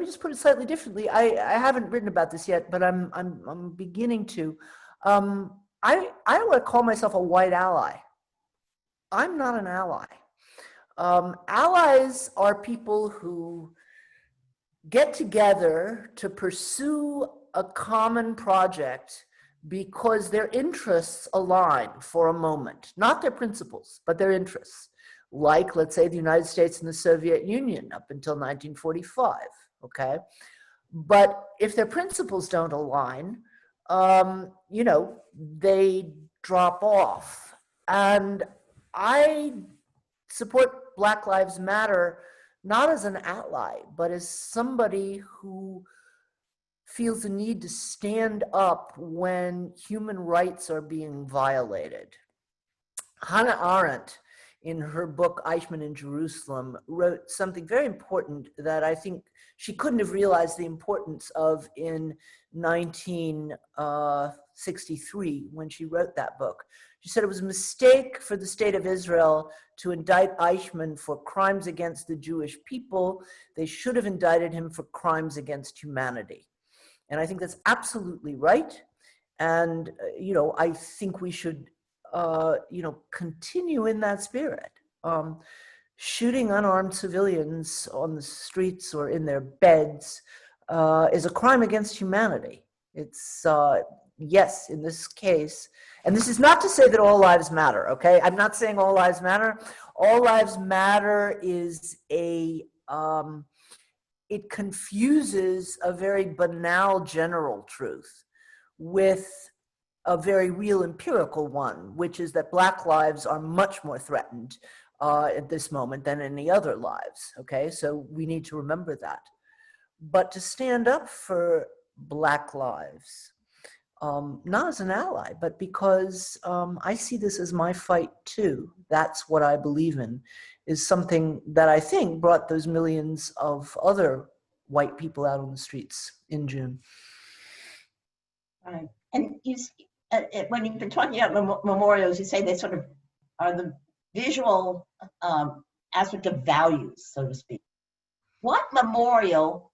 just put it slightly differently. I haven't written about this yet, but I'm beginning to. I don't want to call myself a white ally. I'm not an ally. Allies are people who get together to pursue a common project because their interests align for a moment, not their principles, but their interests. Like, let's say, the United States and the Soviet Union up until 1945, okay? But if their principles don't align, they drop off. And I support Black Lives Matter not as an ally, but as somebody who feels the need to stand up when human rights are being violated. Hannah Arendt, in her book Eichmann in Jerusalem, wrote something very important that I think she couldn't have realized the importance of in 1963 when she wrote that book. She said it was a mistake for the state of Israel to indict Eichmann for crimes against the Jewish people. They should have indicted him for crimes against humanity. And I think that's absolutely right. And, I think we should continue in that spirit. Shooting unarmed civilians on the streets or in their beds is a crime against humanity. It's, yes, in this case, and this is not to say that all lives matter, okay? I'm not saying all lives matter. All lives matter is it confuses a very banal general truth with a very real empirical one, which is that Black lives are much more threatened at this moment than any other lives, okay? So we need to remember that. But to stand up for Black lives, not as an ally, but because I see this as my fight too. That's what I believe in, is something that I think brought those millions of other white people out on the streets in June. Right. And when you've been talking about memorials, you say they sort of are the visual aspect of values, so to speak. What memorial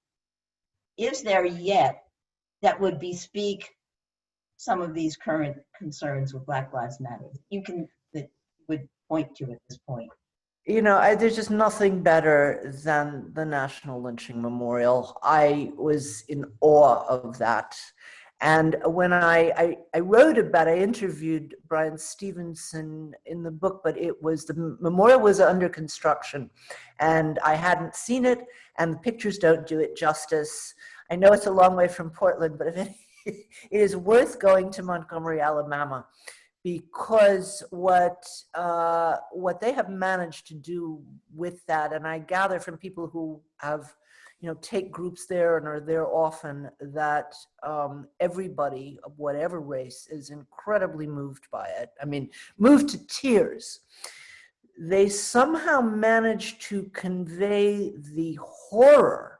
is there yet that would bespeak some of these current concerns with Black Lives Matter? That would point to at this point. You know, there's just nothing better than the National Lynching Memorial. I was in awe of that. And when I wrote about, I interviewed Brian Stevenson in the book, but the memorial was under construction and I hadn't seen it, and the pictures don't do it justice. I know it's a long way from Portland, but it is worth going to Montgomery, Alabama, because what they have managed to do with that, and I gather from people who have, take groups there and are there often, that everybody of whatever race is incredibly moved by it. I mean, moved to tears. They somehow managed to convey the horror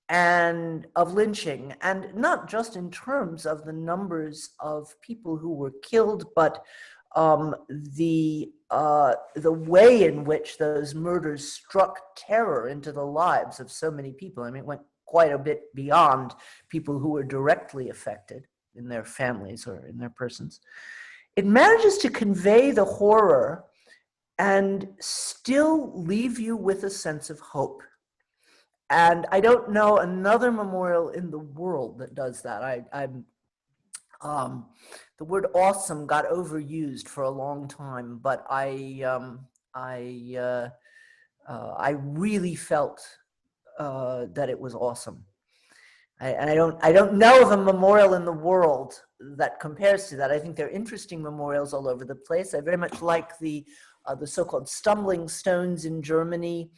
and of lynching, and not just in terms of the numbers of people who were killed, but the way in which those murders struck terror into the lives of so many people. I mean, it went quite a bit beyond people who were directly affected in their families or in their persons. It manages to convey the horror and still leave you with a sense of hope. And I don't know another memorial in the world that does that. The word awesome got overused for a long time, but I really felt that it was awesome. I don't know of a memorial in the world that compares to that. I think there are interesting memorials all over the place. I very much like the so-called stumbling stones in Germany,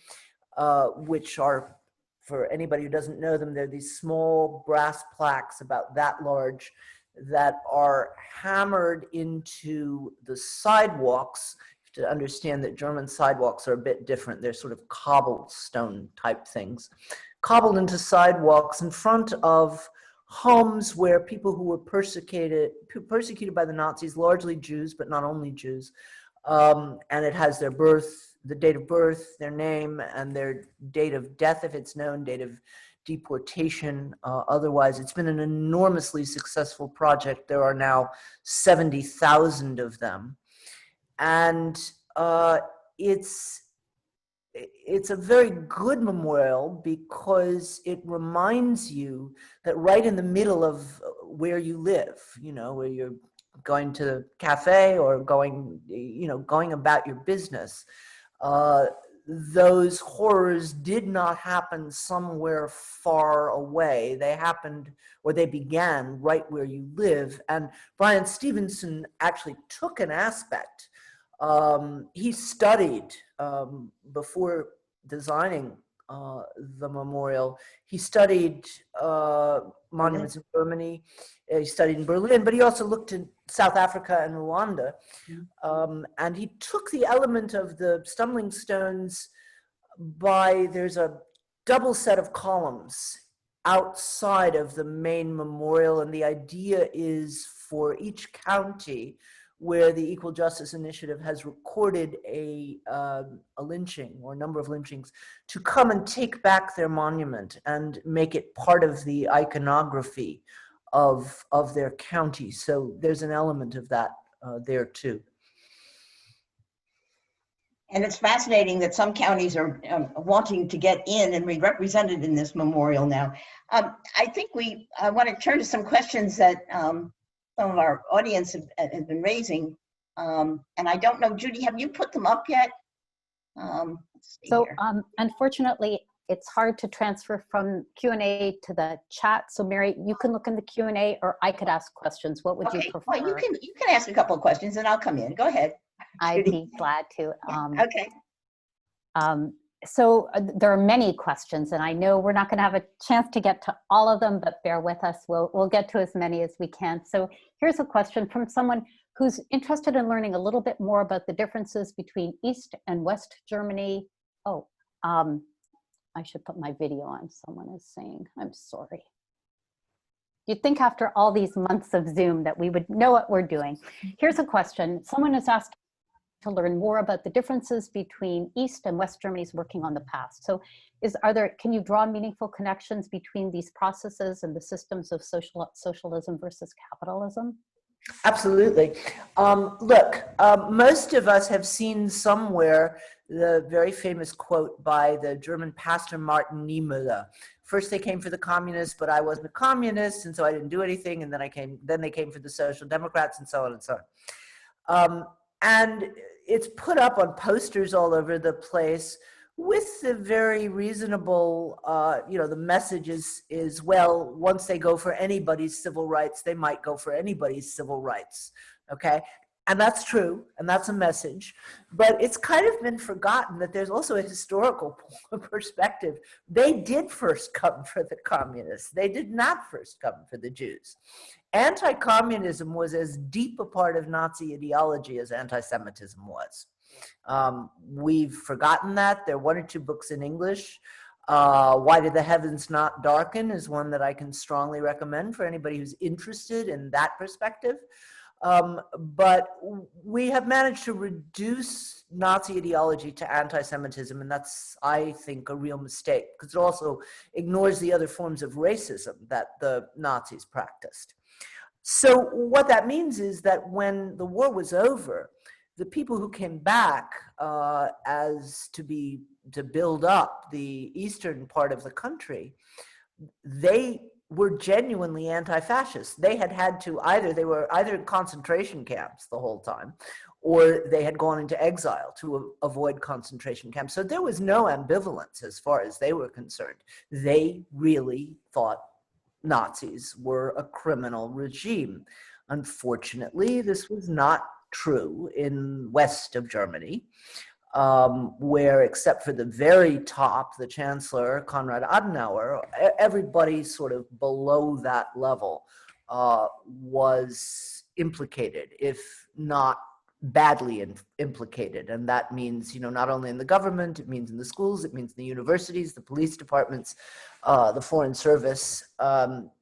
which are, for anybody who doesn't know them, they're these small brass plaques about that large that are hammered into the sidewalks. You have to understand that German sidewalks are a bit different. They're sort of cobblestone type things, cobbled into sidewalks in front of homes where people who were persecuted by the Nazis, largely Jews, but not only Jews, and it has their birth, the date of birth, their name, and their date of death, if it's known, date of deportation. Otherwise, it's been an enormously successful project. There are now 70,000 of them. And it's a very good memorial because it reminds you that right in the middle of where you live, where you're going to the cafe or going about your business, those horrors did not happen somewhere far away. They happened, or they began, right where you live. And Brian Stevenson actually took an aspect. He studied, before designing the memorial, he studied monuments in Germany, he studied in Berlin, but he also looked in South Africa and Rwanda. And he took the element of the stumbling stones there's a double set of columns outside of the main memorial, and the idea is for each county where the Equal Justice Initiative has recorded a lynching or a number of lynchings to come and take back their monument and make it part of the iconography of their county. So there's an element of that there too. And it's fascinating that some counties are wanting to get in and be represented in this memorial now. I think I want to turn to some questions that some of our audience have been raising. And I don't know, Judy, have you put them up yet? So unfortunately, it's hard to transfer from Q&A to the chat. So Mary, you can look in the Q&A, or I could ask questions. What would you prefer? Well, you can ask a couple of questions and I'll come in. Go ahead. I'd be glad to. Okay. So there are many questions, and I know we're not going to have a chance to get to all of them, but bear with us. We'll get to as many as we can. So here's a question from someone who's interested in learning a little bit more about the differences between East and West Germany. Oh, I should put my video on, someone is saying. I'm sorry. You'd think after all these months of Zoom that we would know what we're doing. Here's a question. Someone has asked to learn more about the differences between East and West Germany's working on the past. So can you draw meaningful connections between these processes and the systems of socialism versus capitalism? Absolutely. Look, most of us have seen somewhere the very famous quote by the German pastor Martin Niemöller. First they came for the communists, but I wasn't a communist, and so I didn't do anything, and then they came for the Social Democrats, and so on and so on. And it's put up on posters all over the place with the very reasonable, the message is, well, once they go for anybody's civil rights, they might go for anybody's civil rights, okay? And that's true, and that's a message, but it's kind of been forgotten that there's also a historical perspective. They did first come for the communists. They did not first come for the Jews. Anti-communism was as deep a part of Nazi ideology as anti-Semitism was. We've forgotten that. There are one or two books in English. Why Did the Heavens Not Darken is one that I can strongly recommend for anybody who's interested in that perspective. But we have managed to reduce Nazi ideology to anti-Semitism, and that's, I think, a real mistake, because it also ignores the other forms of racism that the Nazis practiced. So what that means is that when the war was over, the people who came back to build up the eastern part of the country, they were genuinely anti-fascist. They they were either in concentration camps the whole time, or they had gone into exile to avoid concentration camps. So there was no ambivalence as far as they were concerned. They really thought Nazis were a criminal regime. Unfortunately, this was not true in west of Germany, where, except for the very top, the Chancellor, Conrad Adenauer, everybody sort of below that level was implicated, if not badly implicated. And that means, not only in the government, it means in the schools, it means in the universities, the police departments, the foreign service.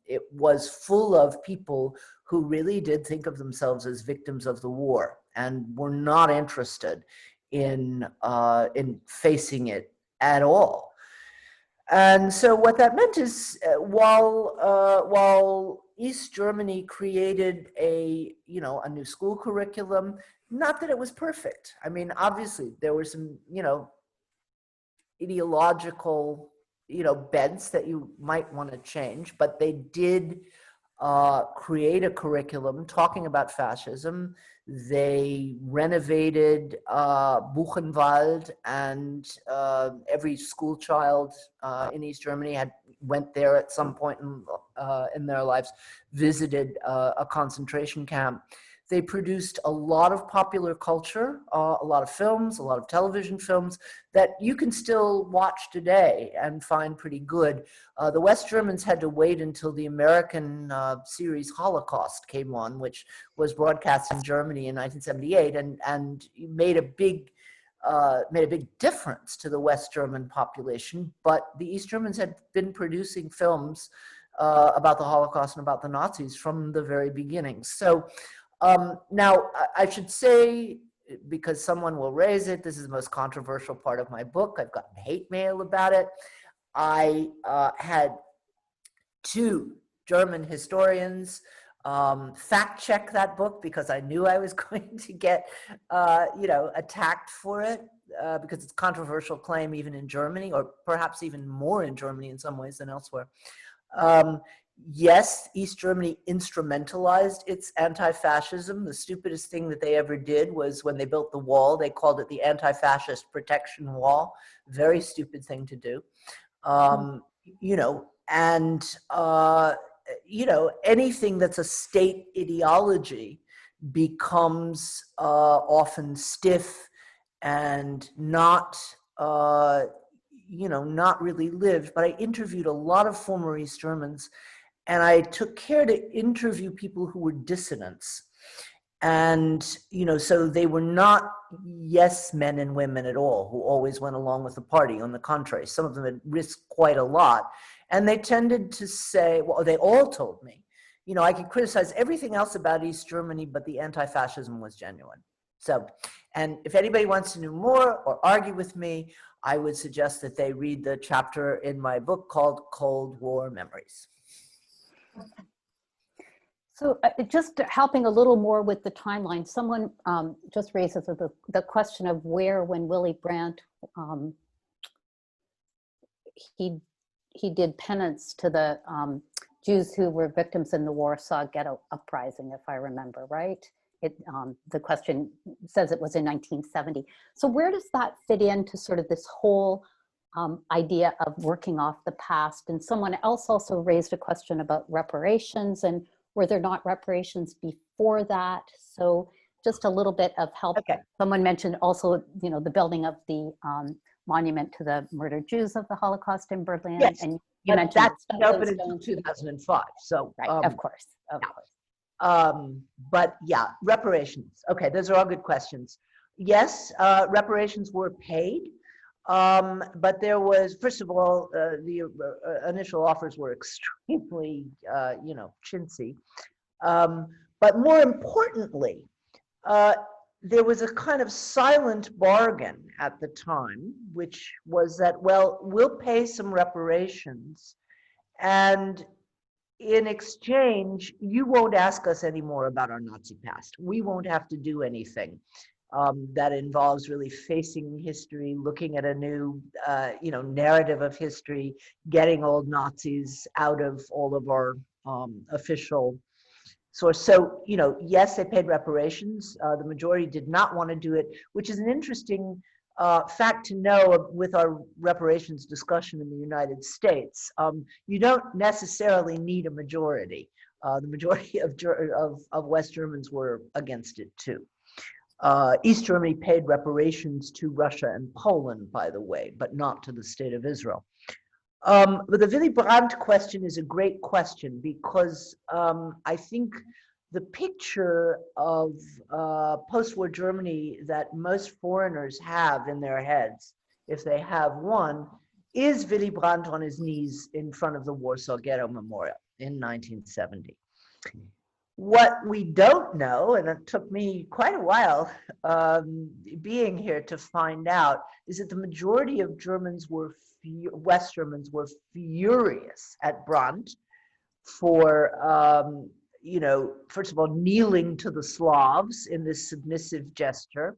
It was full of people who really did think of themselves as victims of the war and were not interested in facing it at all. And so what that meant is, while East Germany created a new school curriculum, not that it was perfect. I mean, obviously there were some, ideological, bents that you might want to change, but they did create a curriculum talking about fascism. They renovated Buchenwald, and every school child in East Germany went there at some point in their lives, visited a concentration camp. They produced a lot of popular culture, a lot of films, a lot of television films that you can still watch today and find pretty good. The West Germans had to wait until the American series Holocaust came on, which was broadcast in Germany in 1978, and made a big difference to the West German population. But the East Germans had been producing films about the Holocaust and about the Nazis from the very beginning. So now, I should say, because someone will raise it, this is the most controversial part of my book. I've gotten hate mail about it. I had two German historians fact check that book because I knew I was going to get, attacked for it because it's a controversial claim even in Germany, or perhaps even more in Germany in some ways than elsewhere. Yes, East Germany instrumentalized its anti-fascism. The stupidest thing that they ever did was when they built the wall, they called it the anti-fascist protection wall. Very stupid thing to do. Anything that's a state ideology becomes often stiff and not really lived. But I interviewed a lot of former East Germans, and I took care to interview people who were dissidents. And, so they were not yes men and women at all, who always went along with the party. On the contrary, some of them had risked quite a lot. And they tended to say, well, they all told me you know, I could criticize everything else about East Germany, but the anti-fascism was genuine. So, and if anybody wants to know more or argue with me, I would suggest that they read the chapter in my book called Cold War Memories. So just helping a little more with the timeline, someone just raises the question of where, when Willy Brandt, he did penance to the Jews who were victims in the Warsaw Ghetto Uprising, if I remember right. The question says it was in 1970. So where does that fit into sort of this whole idea of working off the past? And someone else also raised a question about reparations, and were there not reparations before that? So just a little bit of help. Okay. Someone mentioned also, you know, the building of the monument to the murdered Jews of the Holocaust in Berlin. Yes, and you mentioned that's the open in stones. 2005. So Right, of course, of yeah. course. But yeah, reparations. Okay, those are all good questions. Yes, reparations were paid, but there was, first of all, the initial offers were extremely, you know, chintzy. But more importantly, there was a kind of silent bargain at the time, which was that, well, we'll pay some reparations, and in exchange, you won't ask us anymore about our Nazi past. We won't have to do anything that involves really facing history, looking at a new, you know, narrative of history, getting old Nazis out of all of our official source. So, you know, yes, they paid reparations. The majority did not want to do it, which is an interesting fact to know with our reparations discussion in the United States. You don't necessarily need a majority. The majority of West Germans were against it too. East Germany paid reparations to Russia and Poland, by the way, but not to the State of Israel. But the Willy Brandt question is a great question because I think the picture of post-war Germany that most foreigners have in their heads, if they have one, is Willy Brandt on his knees in front of the Warsaw Ghetto Memorial in 1970. What we don't know, and it took me quite a while being here to find out, is that the majority of Germans were West Germans were furious at Brandt for, you know, first of all, kneeling to the Slavs in this submissive gesture.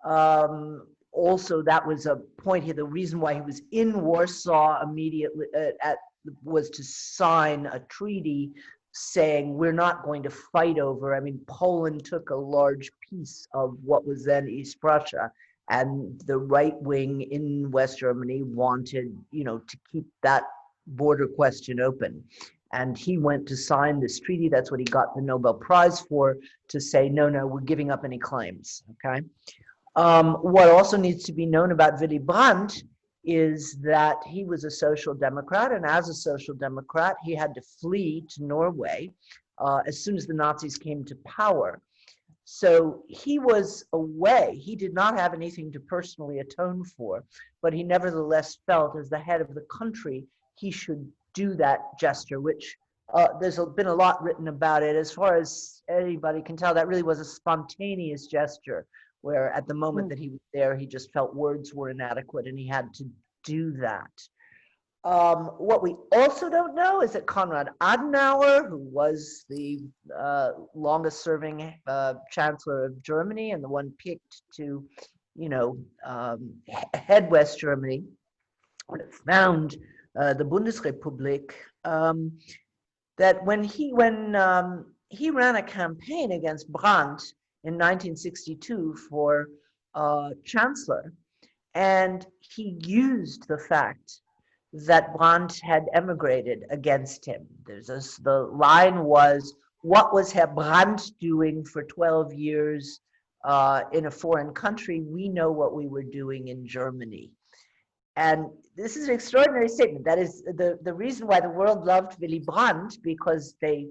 Also, that was a point here. The reason why he was in Warsaw immediately was to sign a treaty saying we're not going to fight over. I mean, Poland took a large piece of what was then East Prussia, and the right wing in West Germany wanted, you know, to keep that border question open. And he went to sign this treaty. That's what he got the Nobel Prize for, to say, no, we're giving up any claims, okay? What also needs to be known about Willy Brandt is that he was a social democrat, and as a social democrat, he had to flee to Norway as soon as the Nazis came to power. So he was away. He did not have anything to personally atone for, but he nevertheless felt as the head of the country, he should do that gesture, which there's been a lot written about it. As far as anybody can tell, that really was a spontaneous gesture, where at the moment that he was there, he just felt words were inadequate and he had to do that. What we also don't know is that Conrad Adenauer, who was the longest serving chancellor of Germany and the one picked to, you know, head West Germany, found the Bundesrepublik, that when he ran a campaign against Brandt in 1962 for chancellor, and he used the fact that Brandt had emigrated against him. The line was, what was Herr Brandt doing for 12 years in a foreign country? We know what we were doing in Germany. And this is an extraordinary statement. That is the reason why the world loved Willy Brandt, because they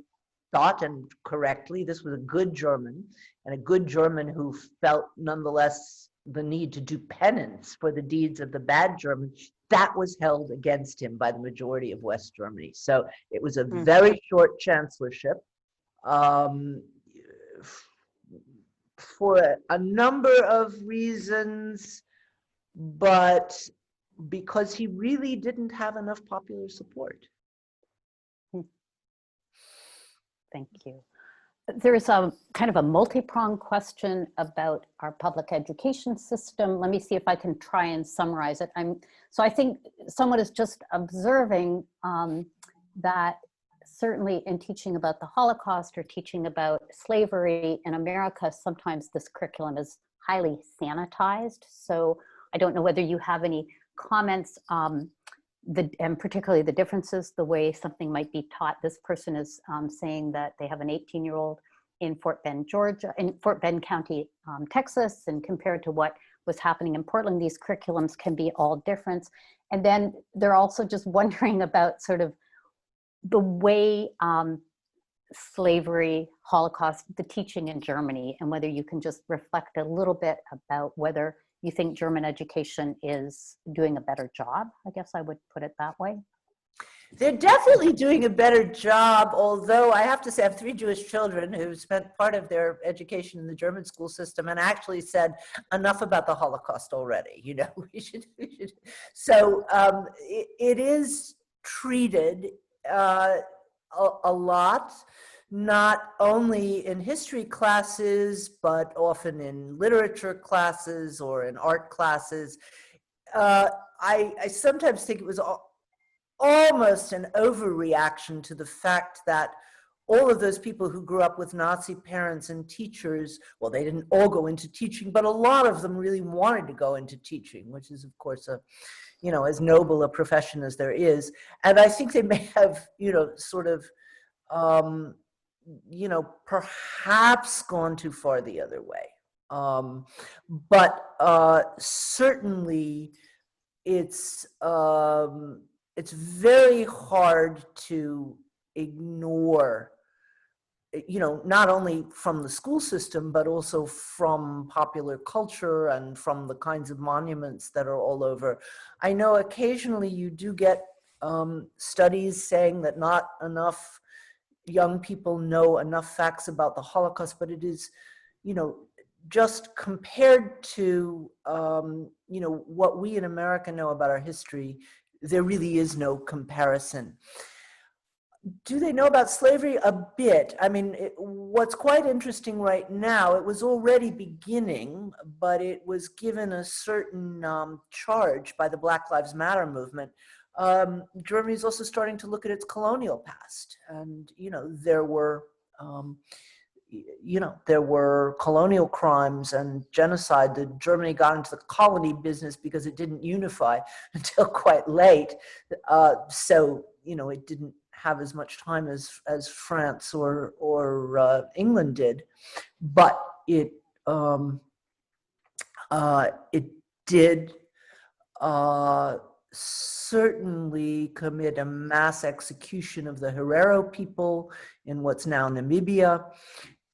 thought, and correctly, this was a good German, and a good German who felt nonetheless the need to do penance for the deeds of the bad Germans, that was held against him by the majority of West Germany. So it was a very short chancellorship. For a number of reasons, but because he really didn't have enough popular support. Thank you. There's a kind of a multi-pronged question about our public education system. Let me see if I can try and summarize it. So I think someone is just observing that certainly in teaching about the Holocaust or teaching about slavery in America, sometimes this curriculum is highly sanitized. So I don't know whether you have any comments, and particularly the differences, the way something might be taught. This person is saying that they have an 18-year-old in Fort Bend, Georgia, in Fort Bend County, Texas, and compared to what was happening in Portland, these curriculums can be all different. And then they're also just wondering about sort of the way slavery, Holocaust, the teaching in Germany, and whether you can just reflect a little bit about whether you think German education is doing a better job. I guess I would put it that way. They're definitely doing a better job, although I have to say I have 3 Jewish children who spent part of their education in the German school system and actually said enough about the Holocaust already. You know, we should. So it is treated a lot, not only in history classes, but often in literature classes or in art classes. I sometimes think it was almost an overreaction to the fact that all of those people who grew up with Nazi parents and teachers, well, they didn't all go into teaching, but a lot of them really wanted to go into teaching, which is, of course, as noble a profession as there is. And I think they may have, sort of, perhaps gone too far the other way. But certainly it's very hard to ignore, not only from the school system, but also from popular culture and from the kinds of monuments that are all over. I know occasionally you do get studies saying that not enough young people know enough facts about the Holocaust, but it is, just compared to, what we in America know about our history, there really is no comparison. Do they know about slavery? A bit. I mean, what's quite interesting right now, it was already beginning, but it was given a certain charge by the Black Lives Matter movement. Germany is also starting to look at its colonial past. And, there were colonial crimes and genocide. Germany got into the colony business because it didn't unify until quite late. So, it didn't have as much time as France or England did, but it did certainly commit a mass execution of the Herero people in what's now Namibia.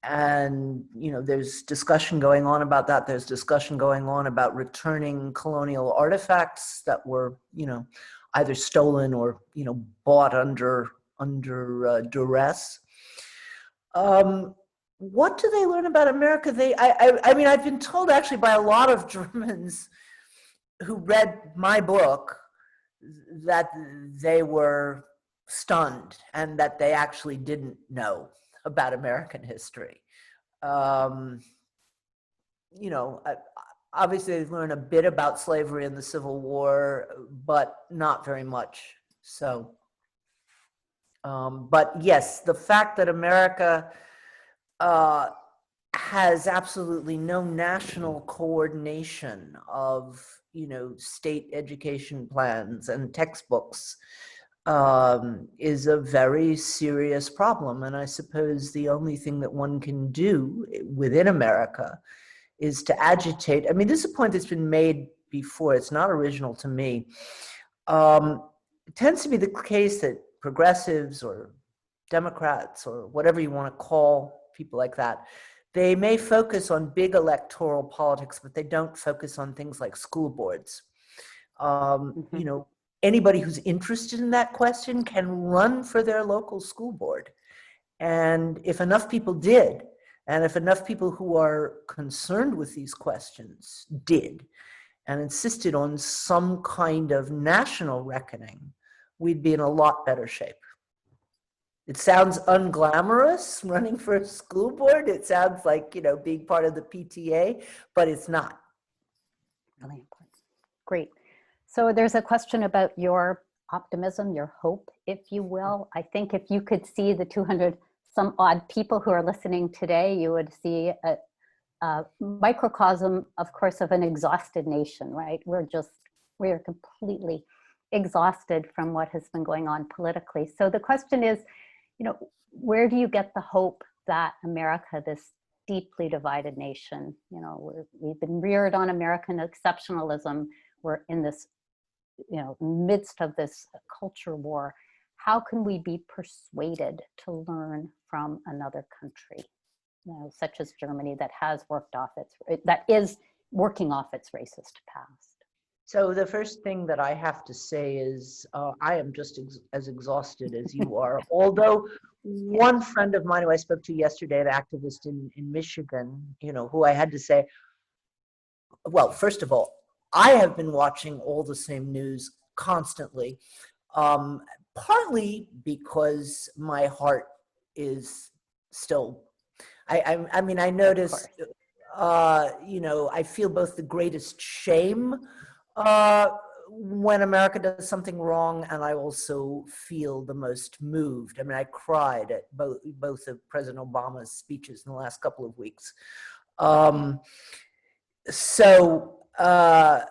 And, there's discussion going on about that. There's discussion going on about returning colonial artifacts that were, either stolen or, bought under duress. What do they learn about America? I mean, I've been told actually by a lot of Germans who read my book that they were stunned and that they actually didn't know about American history. Obviously they've learned a bit about slavery and the Civil War, but not very much. So, but yes, the fact that America has absolutely no national coordination of, state education plans and textbooks is a very serious problem. And I suppose the only thing that one can do within America is to agitate. I mean, this is a point that's been made before. It's not original to me. It tends to be the case that progressives or Democrats or whatever you want to call people like that, They may focus on big electoral politics, but they don't focus on things like school boards. You know, anybody who's interested in that question can run for their local school board. And if enough people did, and if enough people who are concerned with these questions did, and insisted on some kind of national reckoning, we'd be in a lot better shape. It sounds unglamorous, running for a school board. It sounds like, you know, being part of the PTA, but it's not. Really important. Great. So there's a question about your optimism, your hope, if you will. I think if you could see the 200 some odd people who are listening today, you would see a microcosm, of course, of an exhausted nation, right? We are completely exhausted from what has been going on politically. So the question is, you know, where do you get the hope that America, this deeply divided nation, you know, we've been reared on American exceptionalism. We're in this, you know, midst of this culture war. How can we be persuaded to learn from another country, you know, such as Germany, that is working off its racist past? So the first thing that I have to say is I am just as exhausted as you are. Although one friend of mine who I spoke to yesterday, an activist in Michigan, you know, who I had to say, well, first of all, I have been watching all the same news constantly, partly because my heart is still, I mean, I notice, you know, I feel both the greatest shame when America does something wrong, and I also feel the most moved. I mean, I cried at both of President Obama's speeches in the last couple of weeks. So I'm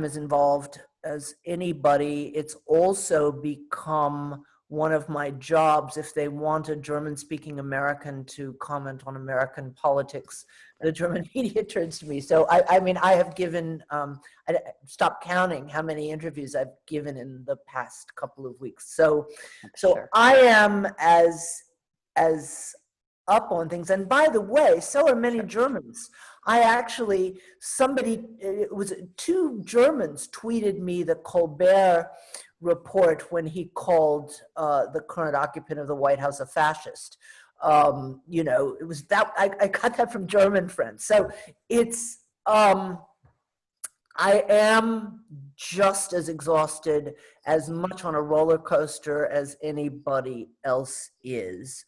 as involved as anybody. It's also become one of my jobs. If they want a German-speaking American to comment on American politics, the German media turns to me. So I mean, I have given, I stopped counting how many interviews I've given in the past couple of weeks. So I am as up on things. And by the way, so are many Germans. I actually, it was 2 Germans tweeted me the Colbert report when he called the current occupant of the White House a fascist. You know, it was that, I got that from German friends. So it's, I am just as exhausted, as much on a roller coaster as anybody else is.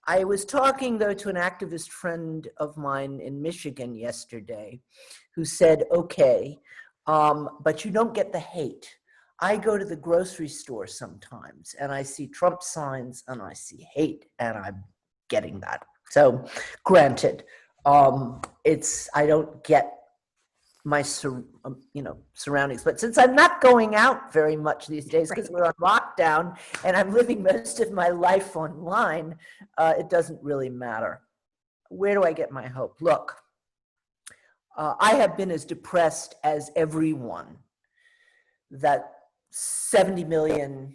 I was talking, though, to an activist friend of mine in Michigan yesterday who said, okay, but you don't get the hate. I go to the grocery store sometimes and I see Trump signs and I see hate, and I'm getting that. So granted, I don't get my surroundings, but since I'm not going out very much these days because we're on lockdown and I'm living most of my life online, it doesn't really matter. Where do I get my hope? Look, I have been as depressed as everyone that 70 million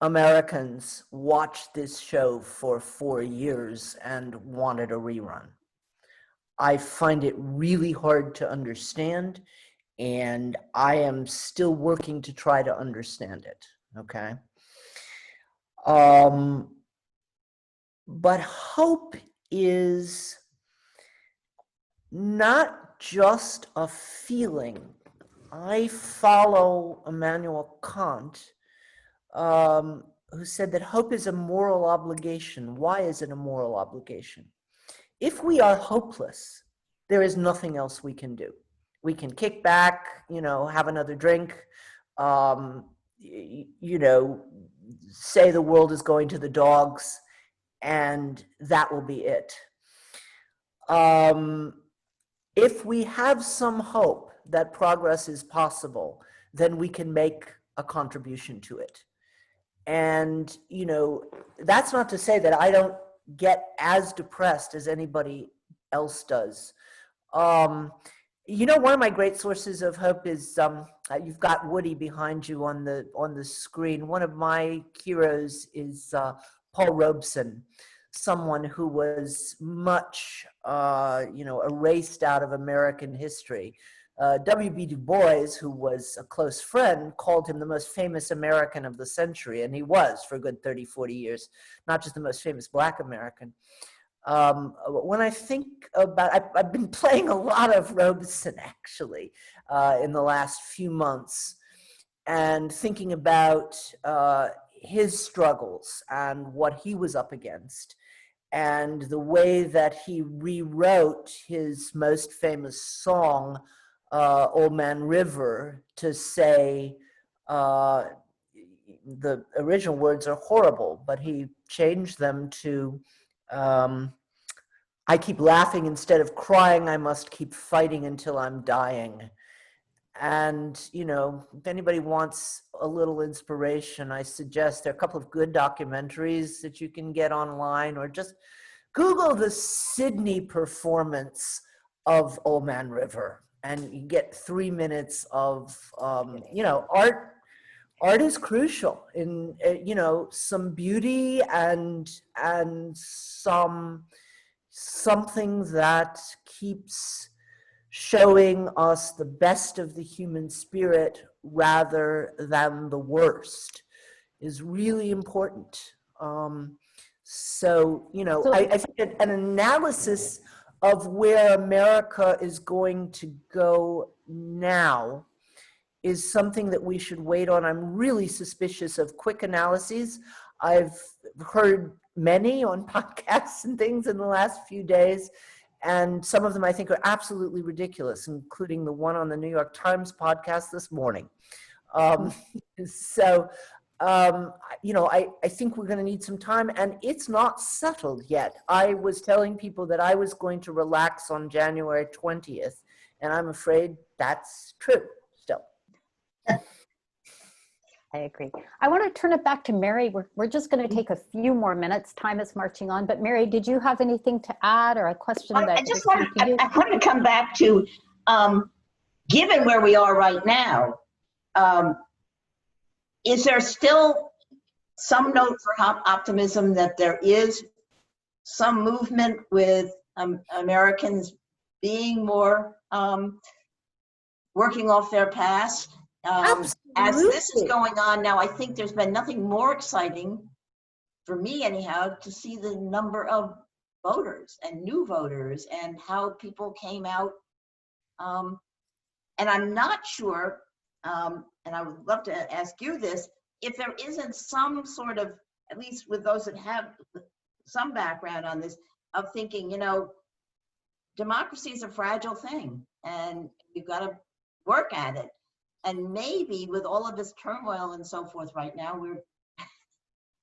Americans watched this show for 4 years and wanted a rerun. I find it really hard to understand, and I am still working to try to understand it, okay? But hope is not just a feeling. I follow Immanuel Kant, who said that hope is a moral obligation. Why is it a moral obligation? If we are hopeless, there is nothing else we can do. We can kick back, you know, have another drink, you know, say the world is going to the dogs, and that will be it. If we have some hope that progress is possible, then we can make a contribution to it. And, you know, that's not to say that I don't get as depressed as anybody else does. You know, one of my great sources of hope is, you've got Woody behind you on the screen. One of my heroes is Paul Robeson, someone who was much, erased out of American history. W.B. Du Bois, who was a close friend, called him the most famous American of the century, and he was for a good 30, 40 years, not just the most famous Black American. When I think about, I've been playing a lot of Robeson actually in the last few months, and thinking about his struggles and what he was up against, and the way that he rewrote his most famous song, Old Man River, to say, the original words are horrible, but he changed them to, I keep laughing instead of crying, I must keep fighting until I'm dying. And, if anybody wants a little inspiration, I suggest there are a couple of good documentaries that you can get online, or just Google the Sydney performance of Old Man River, and you get 3 minutes of, art is crucial in, some beauty and something that keeps showing us the best of the human spirit rather than the worst is really important. I think an analysis of where America is going to go now is something that we should wait on. I'm really suspicious of quick analyses. I've heard many on podcasts and things in the last few days, and some of them I think are absolutely ridiculous, including the one on the New York Times podcast this morning. I think we're going to need some time, and it's not settled yet. I was telling people that I was going to relax on January 20th, and I'm afraid that's true still. I agree. I want to turn it back to Mary. We're just going to take a few more minutes. Time is marching on. But Mary, did you have anything to add, or a question that I want to come back to, given where we are right now, is there still some note for optimism that there is some movement with Americans being more working off their past? As this is going on now, I think there's been nothing more exciting, for me anyhow, to see the number of voters and new voters and how people came out. And I'm not sure, and I would love to ask you this, if there isn't some sort of, at least with those that have some background on this, of thinking, democracy is a fragile thing and you've got to work at it. And maybe with all of this turmoil and so forth right now,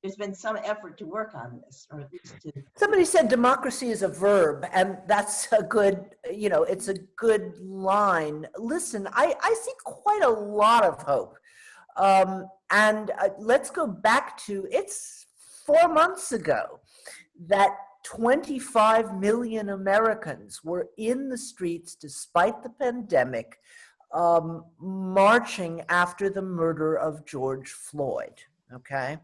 there's been some effort to work on this, or at least to. Somebody said democracy is a verb, and that's a good, it's a good line. Listen, I see quite a lot of hope. Let's go back to, it's 4 months ago that 25 million Americans were in the streets despite the pandemic, marching after the murder of George Floyd, okay?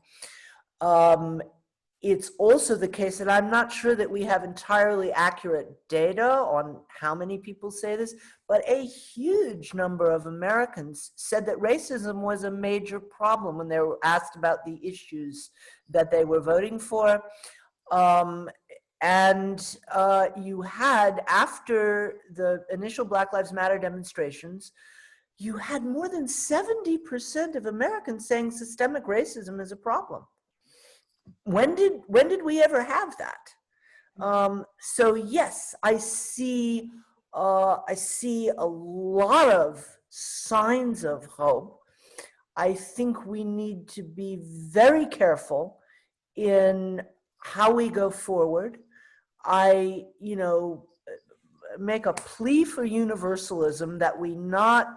It's also the case that I'm not sure that we have entirely accurate data on how many people say this, but a huge number of Americans said that racism was a major problem when they were asked about the issues that they were voting for. You had, after the initial Black Lives Matter demonstrations, you had more than 70% of Americans saying systemic racism is a problem. When did we ever have that? So yes, I see a lot of signs of hope. I think we need to be very careful in how we go forward. I, make a plea for universalism, that we not,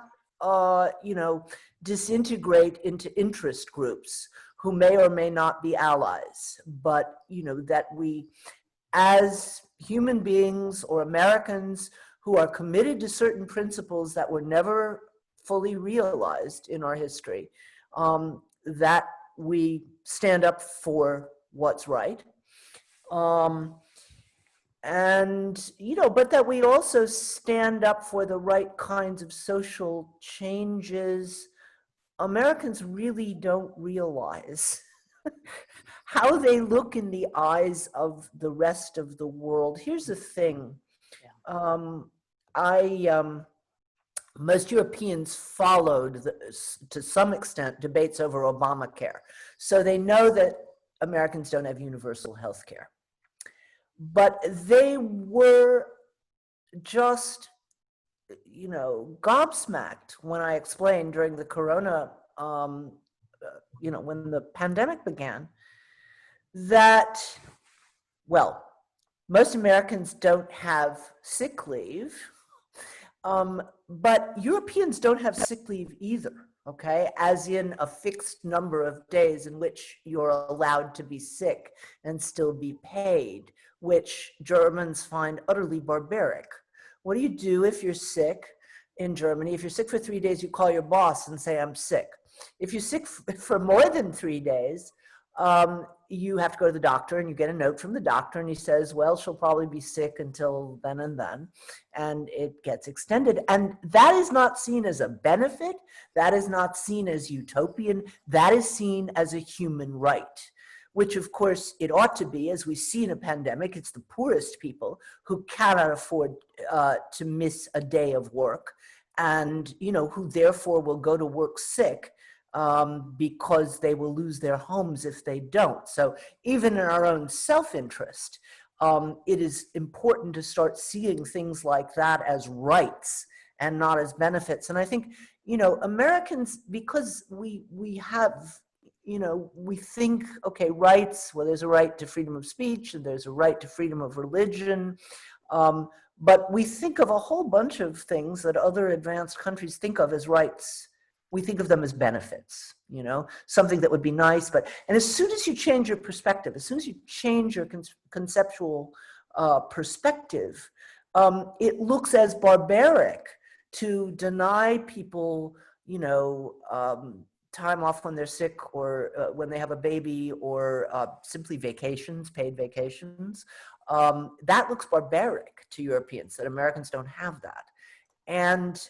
disintegrate into interest groups who may or may not be allies, but, that we, as human beings or Americans who are committed to certain principles that were never fully realized in our history, that we stand up for what's right. And, but that we also stand up for the right kinds of social changes. Americans really don't realize how they look in the eyes of the rest of the world. Here's the thing. Most Europeans followed, to some extent, debates over Obamacare. So they know that Americans don't have universal health care. But they were just, gobsmacked when I explained during the corona, when the pandemic began, that, well, most Americans don't have sick leave, but Europeans don't have sick leave either, okay? As in a fixed number of days in which you're allowed to be sick and still be paid, which Germans find utterly barbaric. What do you do if you're sick in Germany? If you're sick for 3 days, you call your boss and say, I'm sick. If you're sick for more than 3 days, you have to go to the doctor, and you get a note from the doctor, and he says, well, she'll probably be sick until then and then, and it gets extended. And that is not seen as a benefit. That is not seen as utopian. That is seen as a human right, which of course it ought to be. As we see in a pandemic, it's the poorest people who cannot afford to miss a day of work, and who therefore will go to work sick, because they will lose their homes if they don't. So even in our own self-interest, it is important to start seeing things like that as rights and not as benefits. And I think, Americans, because we have, we think, okay, rights, well, there's a right to freedom of speech, and there's a right to freedom of religion, but we think of a whole bunch of things that other advanced countries think of as rights. We think of them as benefits, something that would be nice. And as soon as you change your perspective, as soon as you change your conceptual perspective, it looks as barbaric to deny people, time off when they're sick, or when they have a baby, or simply vacations, paid vacations. That looks barbaric to Europeans, that Americans don't have that. And,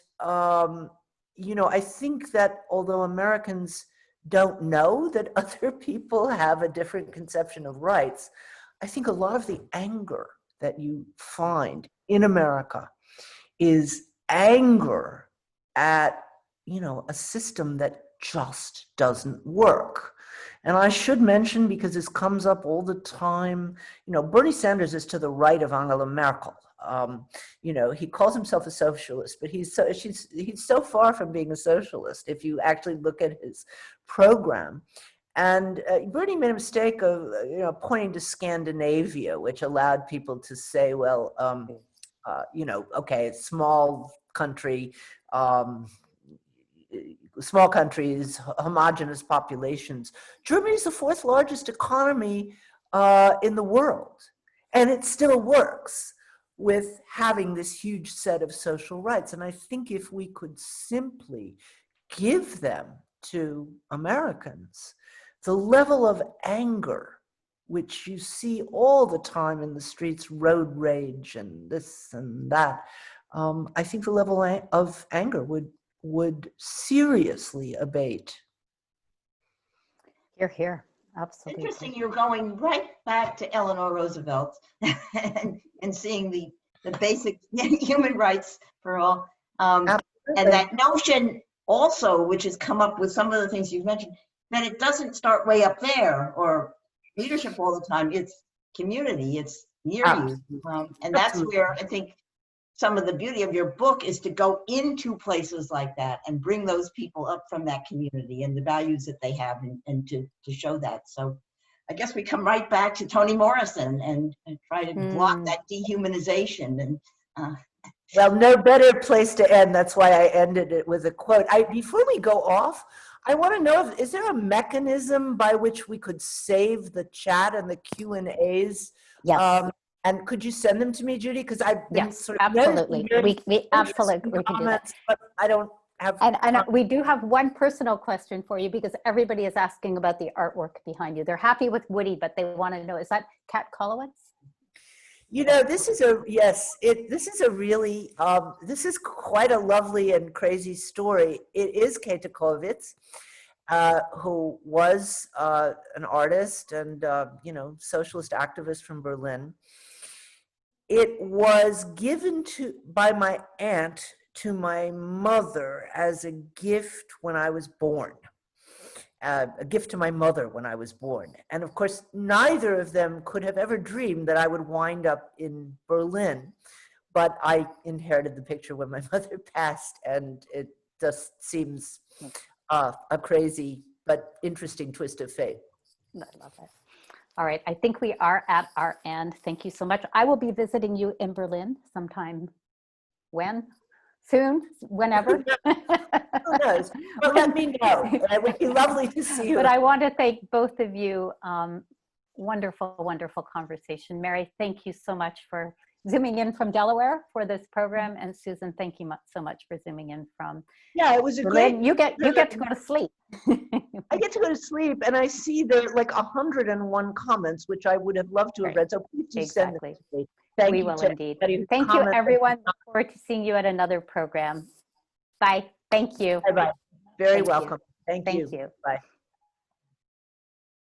I think that although Americans don't know that other people have a different conception of rights, I think a lot of the anger that you find in America is anger at, a system that just doesn't work. And I should mention, because this comes up all the time, Bernie Sanders is to the right of Angela Merkel. He calls himself a socialist, but he's so far from being a socialist if you actually look at his program. And Bernie made a mistake of pointing to Scandinavia, which allowed people to say, well, okay, it's small countries, homogenous populations. Germany is the fourth largest economy in the world, and it still works with having this huge set of social rights. And I think if we could simply give them to Americans, the level of anger, which you see all the time in the streets, road rage and this and that, I think the level of anger would seriously abate. You're here. Absolutely. Interesting, you're going right back to Eleanor Roosevelt and seeing the basic human rights for all. And that notion also, which has come up with some of the things you've mentioned, that it doesn't start way up there or leadership all the time. It's community, it's near you. And that's where I think some of the beauty of your book is to go into places like that and bring those people up from that community and the values that they have, and to show that. So I guess we come right back to Toni Morrison and try to block that dehumanization. And well, no better place to end. That's why I ended it with a quote. Before we go off, I want to know, is there a mechanism by which we could save the chat and the Q&As? Yes. And could you send them to me, Judy? Because I've been absolutely. We absolutely we can do that. But I don't have. And we do have one personal question for you, because everybody is asking about the artwork behind you. They're happy with Woody, but they want to know, is that Kat Kolowitz? You know, this is a, yes, this is a really, this is quite a lovely and crazy story. It is Kate Kolowitz, who was an artist and, you know, socialist activist from Berlin. It was given by my aunt to my mother as a gift when I was born. A gift to my mother when I was born. And of course, neither of them could have ever dreamed that I would wind up in Berlin. But I inherited the picture when my mother passed, and it just seems a crazy but interesting twist of fate. I love it. All right, I think we are at our end. Thank you so much. I will be visiting you in Berlin sometime. When? Soon? Whenever? Who knows? Well, let me know. It would be lovely to see you. But I want to thank both of you. Wonderful, wonderful conversation. Mary, thank you so much for zooming in from Delaware for this program. And Susan, thank you so much for zooming in from it was a Berlin. great. You get to go to sleep. I get to go to sleep, and I see there are like 101 comments, which I would have loved to have read. So please do send them to me. Thank We you will to indeed. everybody who Thank you, commented. everyone. Look forward to seeing you at another program. Bye. Thank you. Bye-bye. Very Thank you. welcome. Thank you. Thank you. Bye.